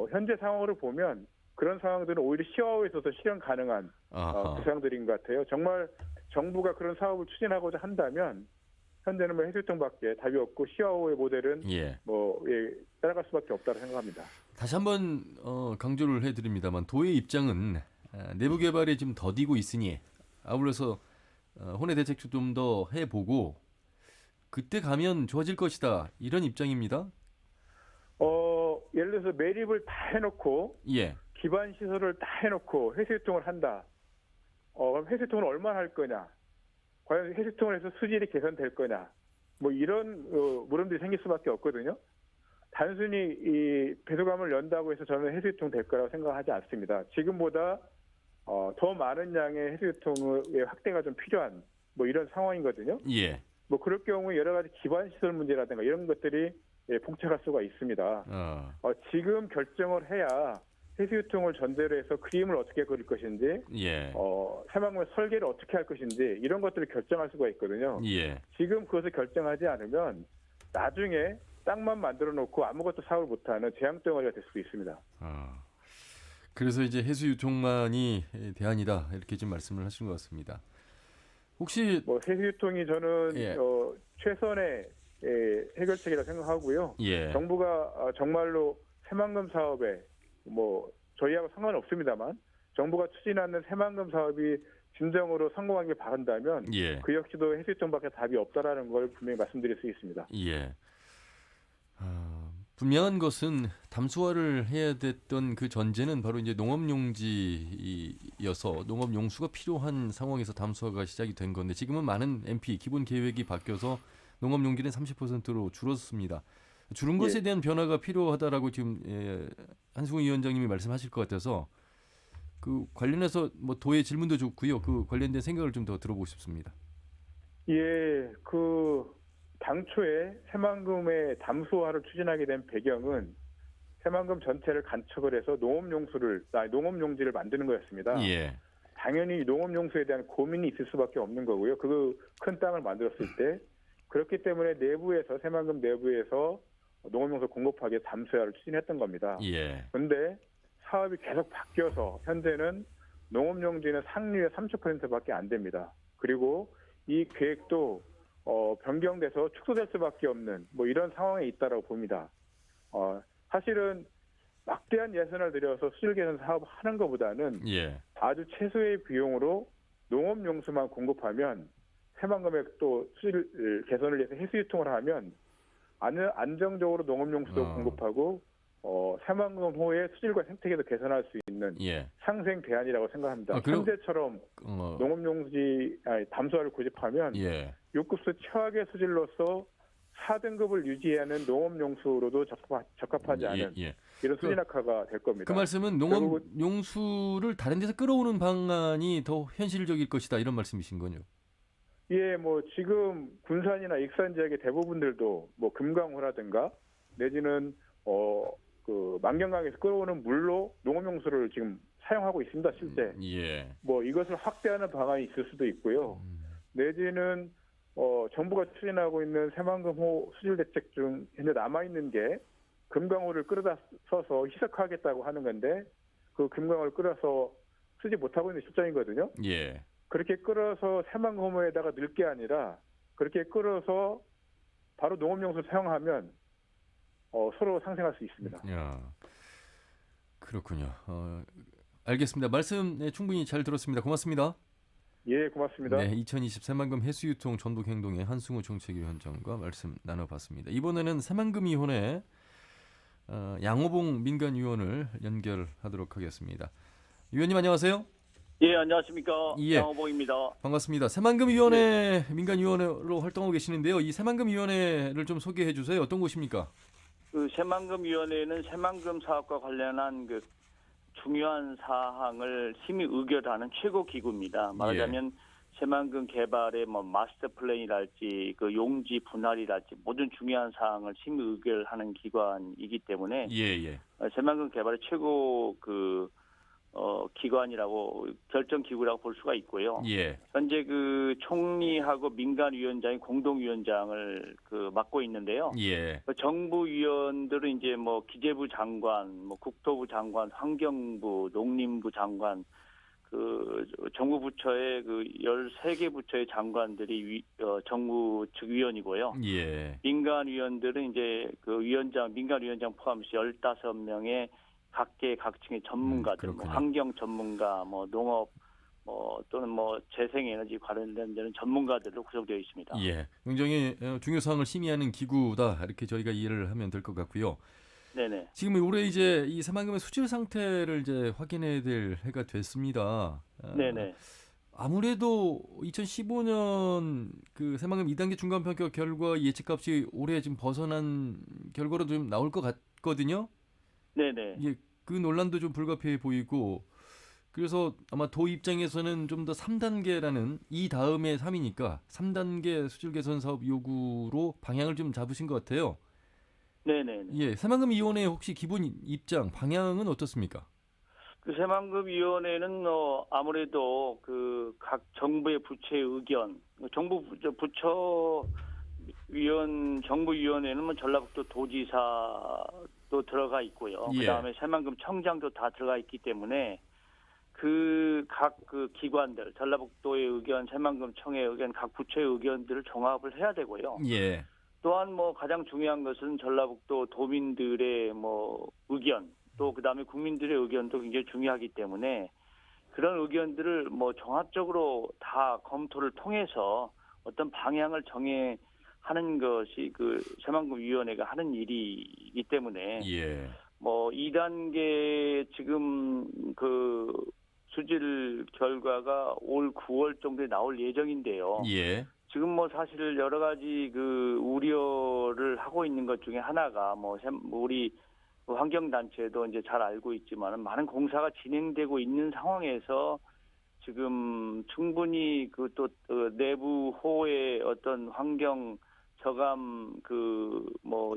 현재 상황으로 보면 그런 상황들은 오히려 시화호에서도 실현 가능한 구상들인 것 같아요. 정말 정부가 그런 사업을 추진하고자 한다면 현재는 뭐 해수유통밖에 답이 없고 시화호의 모델은 따라갈 수밖에 없다고 생각합니다. 다시 한번 강조를 해드립니다만 도의 입장은 내부 개발에 지금 더디고 있으니 아울러서 혼외 대책도 좀 더 해보고 그때 가면 좋아질 것이다 이런 입장입니다. 예를 들어서 매립을 다 해놓고 예. 기반 시설을 다 해놓고 해수유통을 한다. 그럼 해수유통을 얼마나 할 거냐? 과연 해수유통을 해서 수질이 개선될 거냐? 뭐 이런 물음들이 생길 수밖에 없거든요. 단순히 이 배수관을 연다고 해서 저는 해수유통 될 거라고 생각하지 않습니다. 지금보다 더 많은 양의 해수유통의 확대가 좀 필요한 뭐 이런 상황이거든요. 예. 뭐 그럴 경우에 여러 가지 기반 시설 문제라든가 이런 것들이 복잡할 수가 있습니다. 지금 결정을 해야 해수유통을 전제로 해서 그림을 어떻게 그릴 것인지, 예. 새만금의 설계를 어떻게 할 것인지 이런 것들을 결정할 수가 있거든요. 예. 지금 그것을 결정하지 않으면 나중에 땅만 만들어 놓고 아무것도 사업을 못하는 재앙덩어리가 될 수도 있습니다. 그래서 이제 해수유통만이 대안이다 이렇게 지금 말씀을 하신 것 같습니다. 혹시 뭐 해수유통이 저는 최선의 해결책이라 생각하고요. 예. 정부가 정말로 새만금 사업에 뭐 저희하고 상관없습니다만 정부가 추진하는 새만금 사업이 진정으로 성공하길 바란다면 그 역시도 해수유통밖에 답이 없다라는 걸 분명히 말씀드릴 수 있습니다. 예. 분명한 것은 담수화를 해야 됐던 그 전제는 바로 이제 농업용지여서 농업용수가 필요한 상황에서 담수화가 시작이 된 건데 지금은 많은 MP 기본 계획이 바뀌어서 농업용지는 30%로 줄었습니다. 줄은 것에 대한 변화가 필요하다라고 지금 한승우 위원장님이 말씀하실 것 같아서 그 관련해서 뭐 도의 질문도 좋고요. 그 관련된 생각을 좀 더 들어보고 싶습니다. 예, 당초에 새만금의 담수화를 추진하게 된 배경은 새만금 전체를 간척을 해서 농업용지를 만드는 거였습니다. 예. 당연히 농업용수에 대한 고민이 있을 수밖에 없는 거고요. 그 큰 땅을 만들었을 때 그렇기 때문에 새만금 내부에서 농업용수 공급하기 담수화를 추진했던 겁니다. 그런데 사업이 계속 바뀌어서 현재는 농업용지는 상류의 30%밖에 안 됩니다. 그리고 이 계획도 변경돼서 축소될 수밖에 없는 뭐 이런 상황에 있다라고 봅니다. 사실은 막대한 예산을 들여서 수질 개선 사업을 하는 것보다는 아주 최소의 비용으로 농업용수만 공급하면 새만금에 또 수질 개선을 위해서 해수유통을 하면 안정적으로 농업용수도 공급하고 새만금호의 수질과 생태계도 개선할 수 있는 상생 대안이라고 생각합니다. 현재처럼 담수화를 고집하면 6급수 최악의 수질로서 4등급을 유지하는 농업용수로도 적합하지 않은 이런 수질 악화가 될 겁니다. 그 말씀은 농업용수를 다른 데서 끌어오는 방안이 더 현실적일 것이다 이런 말씀이신 거죠? 예, 뭐 지금 군산이나 익산 지역의 대부분들도 뭐 금강호라든가 내지는 만경강에서 끌어오는 물로 농업용수를 지금 사용하고 있습니다, 실제. 뭐 이것을 확대하는 방안이 있을 수도 있고요. 내지는 정부가 추진하고 있는 새만금호 수질 대책 중 현재 남아 있는 게 금강호를 끌어다 써서 희석하겠다고 하는 건데 그 금강호를 끌어서 쓰지 못하고 있는 실정이거든요. 예. 그렇게 끌어서 새만금호에다가 넣을 게 아니라 그렇게 끌어서 바로 농업용수 사용하면 서로 상생할 수 있습니다. 야, 그렇군요. 알겠습니다. 말씀 네, 충분히 잘 들었습니다. 고맙습니다. 예, 고맙습니다. 네, 2020 새만금 해수유통 전북행동의 한승우 정책위원장과 말씀 나눠봤습니다. 이번에는 새만금위원회 양호봉 민간위원을 연결하도록 하겠습니다. 위원님 안녕하세요. 예, 안녕하십니까. 예. 양호봉입니다. 반갑습니다. 새만금위원회 민간위원회로 활동하고 계시는데요. 이 새만금위원회를 좀 소개해 주세요. 어떤 곳입니까? 그 새만금위원회는 새만금 사업과 관련한 그 중요한 사항을 심의 의결하는 최고 기구입니다. 말하자면 새만금 개발의 뭐 마스터 플랜이랄지 그 용지 분할이랄지 모든 중요한 사항을 심의 의결하는 기관이기 때문에 새만금 개발의 최고 기관이라고 결정 기구라고 볼 수가 있고요. 현재 그 총리하고 민간위원장이 공동위원장을 맡고 있는데요. 그 정부위원들은 이제 뭐 기재부 장관, 뭐 국토부 장관, 환경부, 농림부 장관, 그 정부 부처의 그 13개 부처의 장관들이 정부 측 위원이고요. 민간위원들은 이제 그 민간위원장 포함해서 15명의 각계 각층의 전문가들, 뭐 환경 전문가, 뭐 농업, 또는 재생에너지 관련된 데는 전문가들로 구성되어 있습니다. 예, 굉장히 중요 사항을 심의하는 기구다 이렇게 저희가 이해를 하면 될 것 같고요. 네네. 지금 올해 이제 이 새만금의 수질 상태를 이제 확인해야 될 해가 됐습니다. 네네. 아무래도 2015년 그 새만금 2단계 중간 평가 결과 예측값이 올해 지금 벗어난 결과로 좀 나올 것 같거든요. 네네. 예, 그 논란도 좀 불가피해 보이고 그래서 아마 도 입장에서는 좀 더 3단계라는 이 다음에 3이니까 3단계 수질 개선 사업 요구로 방향을 좀 잡으신 것 같아요. 네네. 예, 새만금위원회 혹시 기본 입장 방향은 어떻습니까? 그 새만금위원회는 아무래도 그 각 정부의 부처의 의견, 정부위원회는 뭐 전라북도 도지사도 들어가 있고요. 그다음에 새만금 청장도 다 들어가 있기 때문에 각 기관들, 전라북도의 의견, 새만금 청의 의견, 각 부처의 의견들을 종합을 해야 되고요. 또한 가장 중요한 것은 전라북도 도민들의 의견, 또 그다음에 국민들의 의견도 굉장히 중요하기 때문에 그런 의견들을 종합적으로 다 검토를 통해서 어떤 방향을 정해하는 것이 그 새만금위원회가 하는 일이기 때문에 2단계 지금 그 수질 결과가 올 9월 정도에 나올 예정인데요. 지금 사실 여러 가지 그 우려를 하고 있는 것 중에 하나가 우리 환경단체도 이제 잘 알고 있지만 많은 공사가 진행되고 있는 상황에서 지금 충분히 또 내부호의 어떤 환경 저감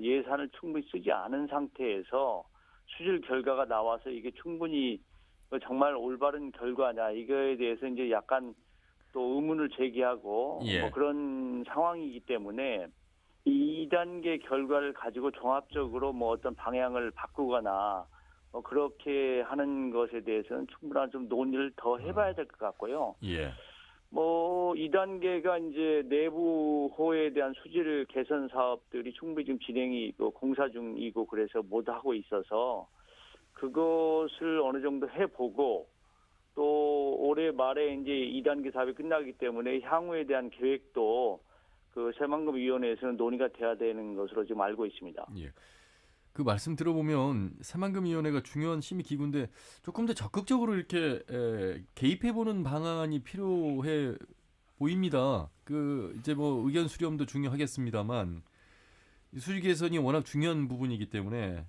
예산을 충분히 쓰지 않은 상태에서 수질 결과가 나와서 이게 충분히 정말 올바른 결과냐 이거에 대해서 이제 약간 또 의문을 제기하고 그런 상황이기 때문에 2단계 결과를 가지고 종합적으로 어떤 방향을 바꾸거나 그렇게 하는 것에 대해서는 충분한 좀 논의를 더 해봐야 될 것 같고요. 2단계가 이제 내부호에 대한 수질 개선 사업들이 충분히 지금 진행이 공사 중이고 그래서 못 하고 있어서 그것을 어느 정도 해보고 또 올해 말에 이제 2단계 사업이 끝나기 때문에 향후에 대한 계획도 그 새만금위원회에서는 논의가 돼야 되는 것으로 지금 알고 있습니다. 그 말씀 들어보면 새만금위원회가 중요한 심의 기구인데 조금 더 적극적으로 이렇게 개입해보는 방안이 필요해 보입니다. 그 이제 의견 수렴도 중요하겠습니다만 수질 개선이 워낙 중요한 부분이기 때문에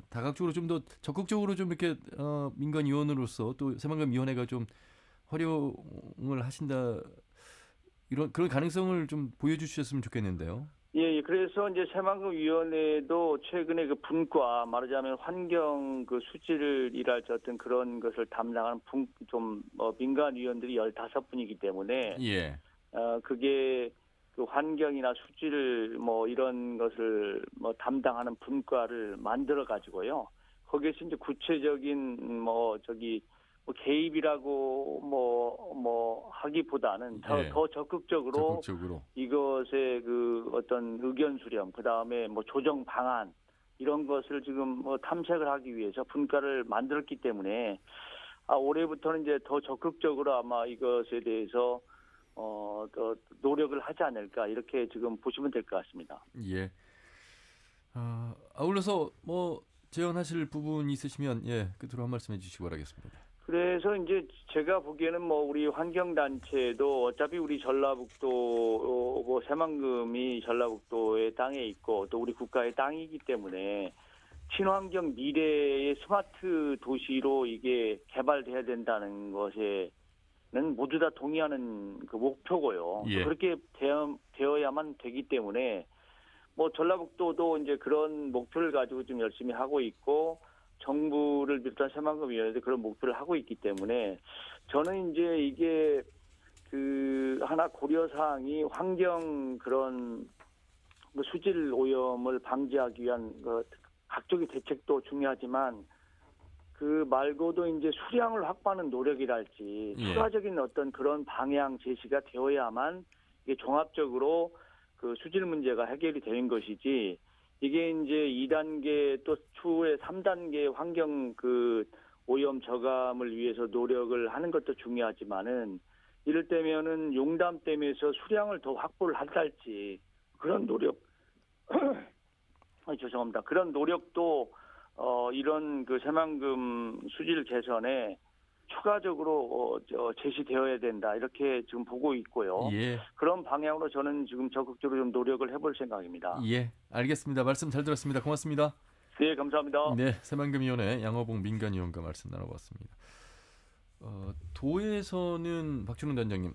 다각적으로 좀 더 적극적으로 좀 이렇게 민간위원으로서 또 새만금위원회가 좀 활용을 하신다 그런 가능성을 좀 보여주셨으면 좋겠는데요. 그래서 이제 새만금위원회도 최근에 그 분과 말하자면 환경 수질이랄지 어떤 그런 것을 담당하는 민간위원들이 15분이기 때문에 그게 그 환경이나 수질 뭐 이런 것을 뭐 담당하는 분과를 만들어 가지고요. 거기에서 이제 구체적인 뭐 개입이라고 뭐 하기보다는 더 적극적으로 이것의 그 어떤 의견 수렴, 그다음에 뭐 조정 방안 이런 것을 지금 뭐 탐색을 하기 위해서 분과를 만들었기 때문에 올해부터는 이제 더 적극적으로 아마 이것에 대해서 더 노력을 하지 않을까 이렇게 지금 보시면 될 것 같습니다. 예. 아울러서 뭐 제언하실 부분이 있으시면 끝으로 한 말씀 해주시기 바라겠습니다. 그래서 이제 제가 보기에는 뭐 우리 환경단체도 어차피 우리 전라북도 뭐 새만금이 전라북도의 땅에 있고 또 우리 국가의 땅이기 때문에 친환경 미래의 스마트 도시로 이게 개발돼야 된다는 것에는 모두 다 동의하는 그 목표고요. 그렇게 되어야만 되기 때문에 뭐 전라북도도 이제 그런 목표를 가지고 좀 열심히 하고 있고 정부를 비롯한 새만금위원회도 그런 목표를 하고 있기 때문에 저는 이제 이게 그 하나 고려 사항이 환경 그런 수질 오염을 방지하기 위한 각종의 대책도 중요하지만 그 말고도 이제 수량을 확보하는 노력이랄지 추가적인 어떤 그런 방향 제시가 되어야만 이게 종합적으로 그 수질 문제가 해결이 되는 것이지 이게 이제 2단계 또 추후에 3단계 환경 그 오염 저감을 위해서 노력을 하는 것도 중요하지만은 이럴 때면은 용담댐에서 수량을 더 확보를 할지 그런 노력 죄송합니다. 그런 노력도 이런 그 새만금 수질 개선에 추가적으로 제시되어야 된다 이렇게 지금 보고 있고요. 그런 방향으로 저는 지금 적극적으로 좀 노력을 해볼 생각입니다. 알겠습니다. 말씀 잘 들었습니다. 고맙습니다. 네, 감사합니다. 네, 새만금위원회 양호봉 민간위원과 말씀 나눠봤습니다. 도에서는 박준훈 단장님,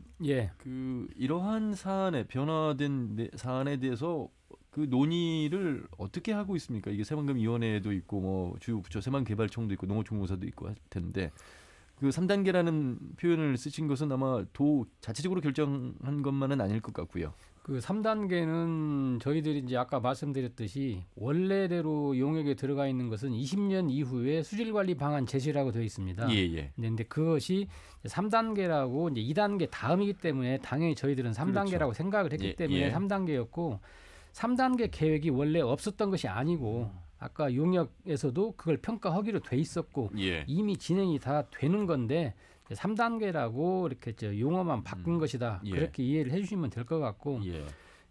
그 이러한 사안에 변화된 사안에 대해서 그 논의를 어떻게 하고 있습니까? 이게 새만금위원회도 있고 뭐 주요 부처 새만개발청도 있고 농어촌공사도 있고 할 텐데. 그 3단계라는 표현을 쓰신 것은 아마 도 자체적으로 결정한 것만은 아닐 것 같고요. 그 3단계는 저희들이 이제 아까 말씀드렸듯이 원래대로 용역에 들어가 있는 것은 20년 이후에 수질 관리 방안 제시라고 되어 있습니다. 근데 그것이 3단계라고 이제 2단계 다음이기 때문에 당연히 저희들은 3단계라고 생각을 했기 때문에 3단계였고 3단계 계획이 원래 없었던 것이 아니고 아까 용역에서도 그걸 평가하기로 돼 있었고 이미 진행이 다 되는 건데 3단계라고 이렇게 용어만 바꾼 것이다. 그렇게 이해를 해주시면 될 것 같고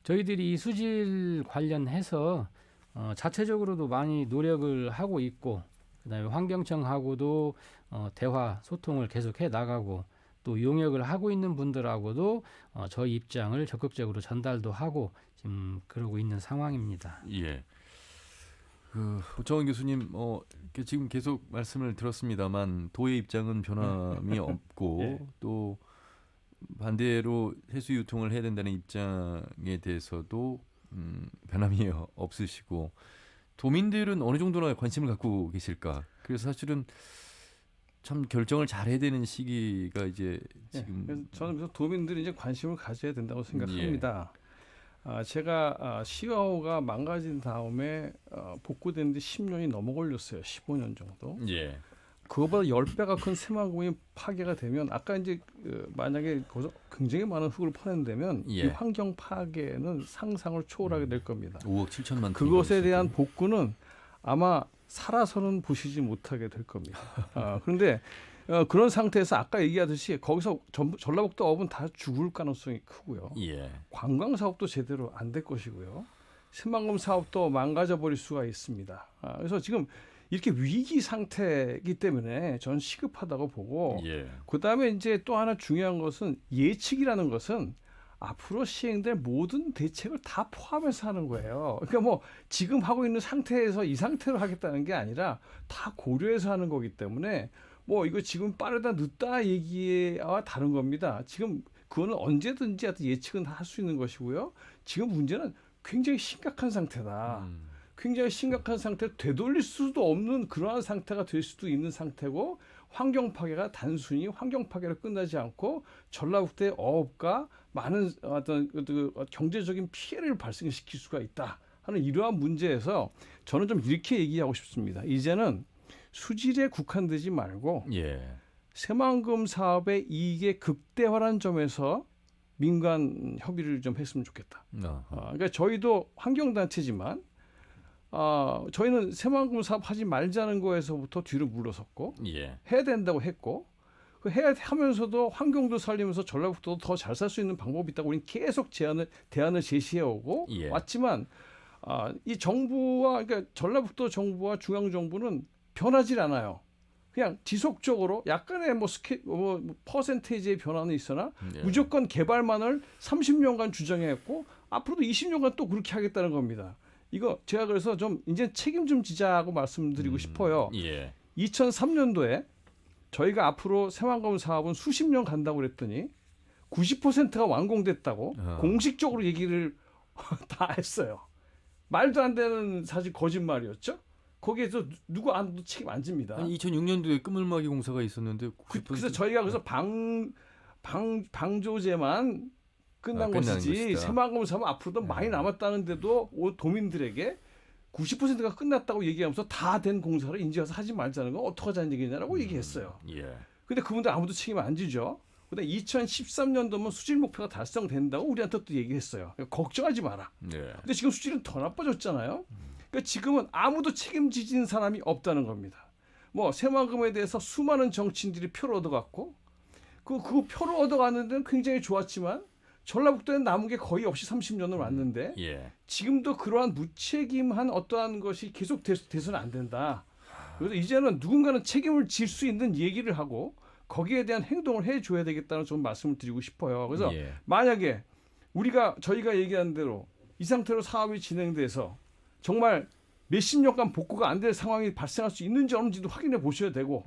저희들이 이 수질 관련해서 자체적으로도 많이 노력을 하고 있고 그다음에 환경청하고도 대화 소통을 계속해 나가고 또 용역을 하고 있는 분들하고도 저희 입장을 적극적으로 전달도 하고 지금 그러고 있는 상황입니다. 오창원 교수님, 지금 계속 말씀을 들었습니다만 도의 입장은 변함이 없고 또 반대로 해수 유통을 해야 된다는 입장에 대해서도 변함이 없으시고 도민들은 어느 정도나 관심을 갖고 계실까? 그래서 사실은 참 결정을 잘해야 되는 시기가 이제 지금 저는 그래서 도민들이 이제 관심을 가져야 된다고 생각합니다. 제가 시가호가 망가진 다음에 복구되는데 10년이 넘어 걸렸어요. 15년 정도. 그거보다 10배가 큰 새만금이 파괴가 되면 아까 이제 만약에 거기서 굉장히 많은 흙을 퍼낸다면 이 환경 파괴는 상상을 초월하게 될 겁니다. 5억 7천만 그것에 대한 복구는 아마 살아서는 보시지 못하게 될 겁니다. 그런데 그런 상태에서 아까 얘기하듯이 거기서 전라북도 업은 다 죽을 가능성이 크고요. 관광 사업도 제대로 안 될 것이고요. 새만금 사업도 망가져 버릴 수가 있습니다. 그래서 지금 이렇게 위기 상태이기 때문에 저는 시급하다고 보고 그다음에 이제 또 하나 중요한 것은 예측이라는 것은 앞으로 시행될 모든 대책을 다 포함해서 하는 거예요. 그러니까 뭐 지금 하고 있는 상태에서 이 상태로 하겠다는 게 아니라 다 고려해서 하는 거기 때문에 뭐 이거 지금 빠르다 늦다 얘기와 다른 겁니다. 지금 그거는 언제든지 예측은 할 수 있는 것이고요. 지금 문제는 굉장히 심각한 상태다. 굉장히 심각한 상태를 되돌릴 수도 없는 그러한 상태가 될 수도 있는 상태고 환경 파괴가 단순히 환경 파괴로 끝나지 않고 전라북도의 어업과 많은 어떤 그 경제적인 피해를 발생시킬 수가 있다 하는 이러한 문제에서 저는 좀 이렇게 얘기하고 싶습니다. 이제는 수질에 국한되지 말고 새만금 사업의 이익의 극대화라는 점에서 민간 협의를 좀 했으면 좋겠다. 그러니까 저희도 환경단체지만 저희는 새만금 사업 하지 말자는 거에서부터 뒤로 물러섰고 해야 된다고 했고 해야 하면서도 환경도 살리면서 전라북도도 더 잘 살 수 있는 방법이 있다고 우리는 계속 대안을 제시해오고 왔지만 이 정부와 그러니까 전라북도 정부와 중앙 정부는 변하질 않아요. 그냥 지속적으로 약간의 뭐 퍼센테이지의 변화는 있으나 무조건 개발만을 30년간 주장했고 앞으로도 20년간 또 그렇게 하겠다는 겁니다. 이거 제가 그래서 좀 이제 책임 좀 지자고 말씀드리고 싶어요. 2003년도에 저희가 앞으로 새만금 사업은 수십 년 간다고 그랬더니 90%가 완공됐다고 공식적으로 얘기를 다 했어요. 말도 안 되는 사실 거짓말이었죠. 거기에서 누구 아무도 책임 안 집니다. 아니, 2006년도에 끝물막이 공사가 있었는데 그래서 저희가 그래서 방조제만 끝난 것이지 새만금 사업은 앞으로도 많이 남았다는데도 도민들에게 90%가 끝났다고 얘기하면서 다 된 공사를 인지해서 하지 말자는 건 어떡하자는 얘기냐라고 얘기했어요. 근데 그분들 아무도 책임 안 지죠. 근데 2013년도면 수질 목표가 달성된다고 우리한테 또 얘기했어요. 그러니까 걱정하지 마라. 근데 지금 수질은 더 나빠졌잖아요. 그러니까 지금은 아무도 책임지는 사람이 없다는 겁니다. 뭐 새만금에 대해서 수많은 정치인들이 표를 얻어갔고 그 표를 얻어가는 데는 굉장히 좋았지만 전라북도에 남은 게 거의 없이 30년을 왔는데 지금도 그러한 무책임한 어떠한 것이 계속 돼서는 안 된다. 그래서 이제는 누군가는 책임을 질 수 있는 얘기를 하고 거기에 대한 행동을 해줘야 되겠다는 좀 말씀을 드리고 싶어요. 그래서 만약에 저희가 얘기한 대로 이 상태로 사업이 진행돼서 정말 몇십 년간 복구가 안 될 상황이 발생할 수 있는지 없는지도 확인해 보셔야 되고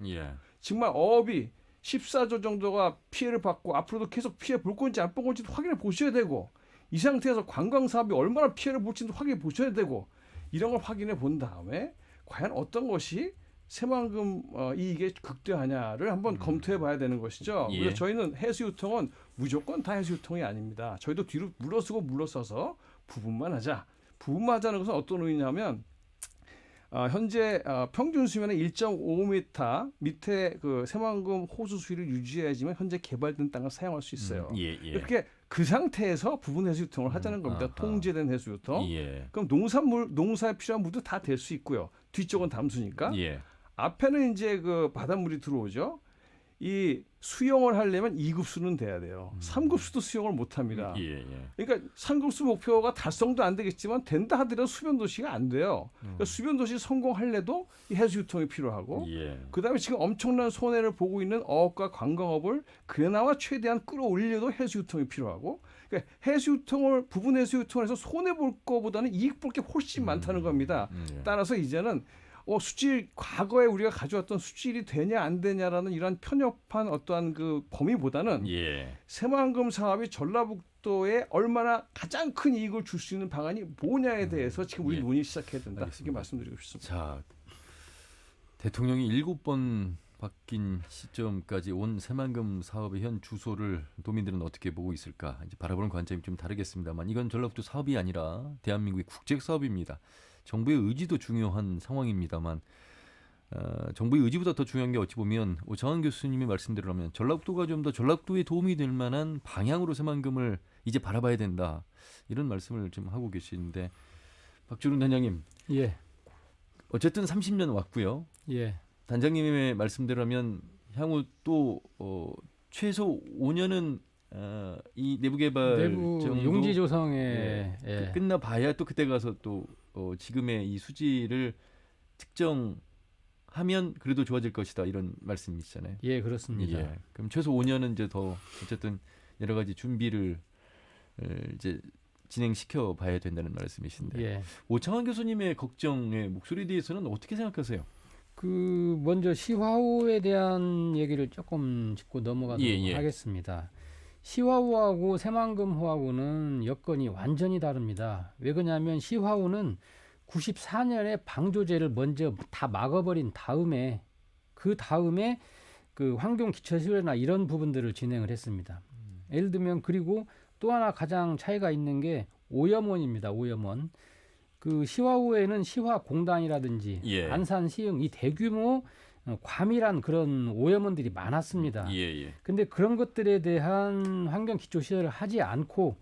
정말 어업이 14조 정도가 피해를 받고 앞으로도 계속 피해 볼 건지 안 볼 건지도 확인해 보셔야 되고 이 상태에서 관광 사업이 얼마나 피해를 볼지도 확인해 보셔야 되고 이런 걸 확인해 본 다음에 과연 어떤 것이 새만금 이익의 극대화냐를 한번 검토해 봐야 되는 것이죠. 그래서 저희는 해수유통은 무조건 다 해수유통이 아닙니다. 저희도 뒤로 물러서서 부분만 하자. 부분만 하자는 것은 어떤 의미냐면 현재 평균 수면의 1.5m 밑에 그 새만금 호수 수위를 유지해야지만 현재 개발된 땅을 사용할 수 있어요. 이렇게 그 상태에서 부분 해수유통을 하자는 겁니다. 통제된 해수유통. 그럼 농사에 필요한 물도 다 될 수 있고요. 뒤쪽은 담수니까. 앞에는 이제 그 바닷물이 들어오죠. 이 수용을 하려면 2급수는 돼야 돼요. 3급수도 수용을 못 합니다. 그러니까 3급수 목표가 달성도 안 되겠지만 된다 하더라도 수변도시가 안 돼요. 그러니까 수변도시 성공하려도 이 해수유통이 필요하고 그다음에 지금 엄청난 손해를 보고 있는 어업과 관광업을 그나마 최대한 끌어올리려도 해수유통이 필요하고 그러니까 부분 해수유통을 해서 손해볼 거보다는 이익 볼 게 훨씬 많다는 겁니다. 따라서 이제는 수질 과거에 우리가 가져왔던 수질이 되냐 안 되냐라는 이런 편협한 어떠한 그 범위보다는 새만금 사업이 전라북도에 얼마나 가장 큰 이익을 줄 수 있는 방안이 뭐냐에 대해서 지금 우리 논의 시작해야 된다. 이렇게 말씀드리고 싶습니다. 자, 대통령이 7번 바뀐 시점까지 온 새만금 사업의 현 주소를 도민들은 어떻게 보고 있을까? 이제 바라보는 관점이 좀 다르겠습니다만 이건 전라북도 사업이 아니라 대한민국의 국책 사업입니다. 정부의 의지도 중요한 상황입니다만 정부의 의지보다 더 중요한 게 어찌 보면 오창환 교수님의 말씀대로라면 전라북도가 좀 더 전라북도에 도움이 될 만한 방향으로 새만금을 이제 바라봐야 된다. 이런 말씀을 지금 하고 계시는데 박주름 단장님. 어쨌든 30년 왔고요. 단장님의 말씀대로라면 향후 또 최소 5년은 이 내부 용지 조성에 끝나봐야 또 그때 가서 또 지금의 이 수질을 측정하면 그래도 좋아질 것이다 이런 말씀이시잖아요. 그렇습니다. 그럼 최소 5년은 이제 더 어쨌든 여러 가지 준비를 이제 진행시켜 봐야 된다는 말씀이신데 오창환 교수님의 걱정의 목소리에 대해서는 어떻게 생각하세요? 먼저 시화호에 대한 얘기를 조금 짚고 넘어가도록 하겠습니다. 시화호하고 새만금호하고는 여건이 완전히 다릅니다. 왜 그러냐면 시화호는 94년에 방조제를 먼저 다 막아버린 다음에 그 다음에 그 환경 기초시설이나 이런 부분들을 진행을 했습니다. 예를 들면 그리고 또 하나 가장 차이가 있는 게 오염원입니다. 오염원. 그 시화호에는 시화공단이라든지 예. 안산, 시흥 이 대규모 과밀한 그런 오염원들이 많았습니다. 근데 그런 것들에 대한 환경 기초 시설을 하지 않고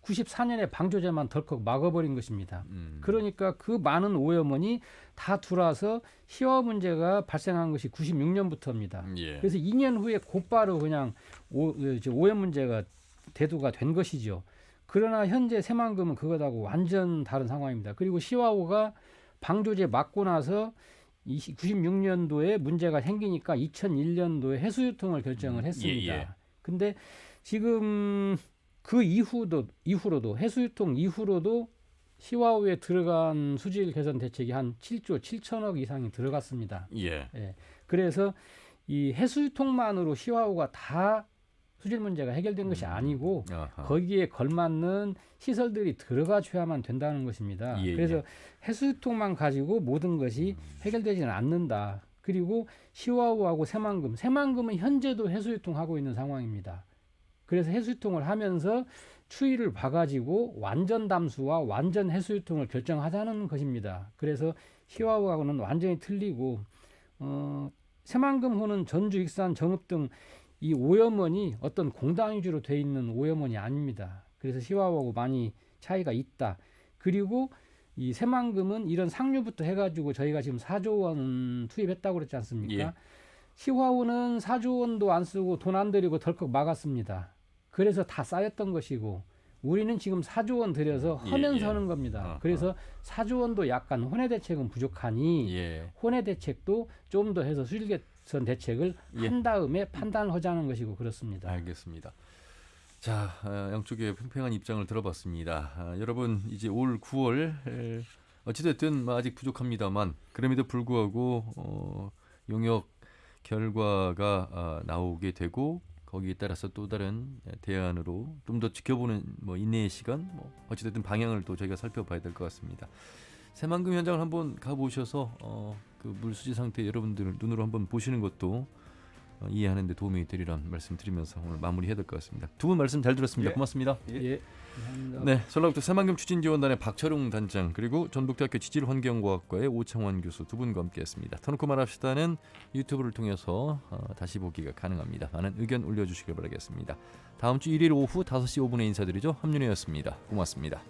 94년에 방조제만 덜컥 막아버린 것입니다. 그러니까 그 많은 오염원이 다 들어와서 시화 문제가 발생한 것이 96년부터입니다. 그래서 2년 후에 곧바로 그냥 오염 문제가 대두가 된 것이죠. 그러나 현재 새만금은 그것하고 완전 다른 상황입니다. 그리고 시화호가 방조제 막고 나서 96년도에 문제가 생기니까 2001년도에 해수유통을 결정을 했습니다. 근데 지금 그 이후로도 해수유통 이후로도 시화호에 들어간 수질 개선 대책이 한 7조 7천억 이상이 들어갔습니다. 그래서 이 해수유통만으로 시화호가 다 수질 문제가 해결된 것이 아니고 거기에 걸맞는 시설들이 들어가줘야만 된다는 것입니다. 그래서 해수유통만 가지고 모든 것이 해결되지는 않는다. 그리고 시화호하고 새만금은 현재도 해수유통하고 있는 상황입니다. 그래서 해수유통을 하면서 추이를 봐가지고 완전 담수와 완전 해수유통을 결정하자는 것입니다. 그래서 시화호하고는 완전히 틀리고 새만금호는 전주, 익산, 정읍 등 이 오염원이 어떤 공단 위주로 돼 있는 오염원이 아닙니다. 그래서 시화호하고 많이 차이가 있다. 그리고 이 새만금은 이런 상류부터 해가지고 저희가 지금 4조 원 투입했다고 그랬지 않습니까? 시화호는 4조 원도 안 쓰고 돈 안 들이고 덜컥 막았습니다. 그래서 다 쌓였던 것이고 우리는 지금 4조 원 들여서 하면서 하는 겁니다. 그래서 4조 원도 약간 혼외 대책은 부족하니 혼외 대책도 좀 더 해서 수질 개선 대책을 한 다음에 판단을 하자는 것이고 그렇습니다. 알겠습니다. 자, 양쪽의 팽팽한 입장을 들어봤습니다. 여러분 이제 올 9월 어찌됐든 아직 부족합니다만 그럼에도 불구하고 용역 결과가 나오게 되고 거기에 따라서 또 다른 대안으로 좀 더 지켜보는 인내의 시간 어찌됐든 방향을 또 저희가 살펴봐야 될 것 같습니다. 새만금 현장을 한번 가보셔서 그 물수지 상태 여러분들 눈으로 한번 보시는 것도 이해하는 데 도움이 되리란 말씀드리면서 오늘 마무리해야 될 것 같습니다. 두 분 말씀 잘 들었습니다. 고맙습니다. 감사합니다. 네, 전라북도 새만금 추진지원단의 박철웅 단장 그리고 전북대학교 지질환경과학과의 오창환 교수 두 분과 함께했습니다. 터놓고 말합시다는 유튜브를 통해서 다시 보기가 가능합니다. 많은 의견 올려주시길 바라겠습니다. 다음 주 1일 오후 5시 5분에 인사드리죠. 함윤혜였습니다. 고맙습니다.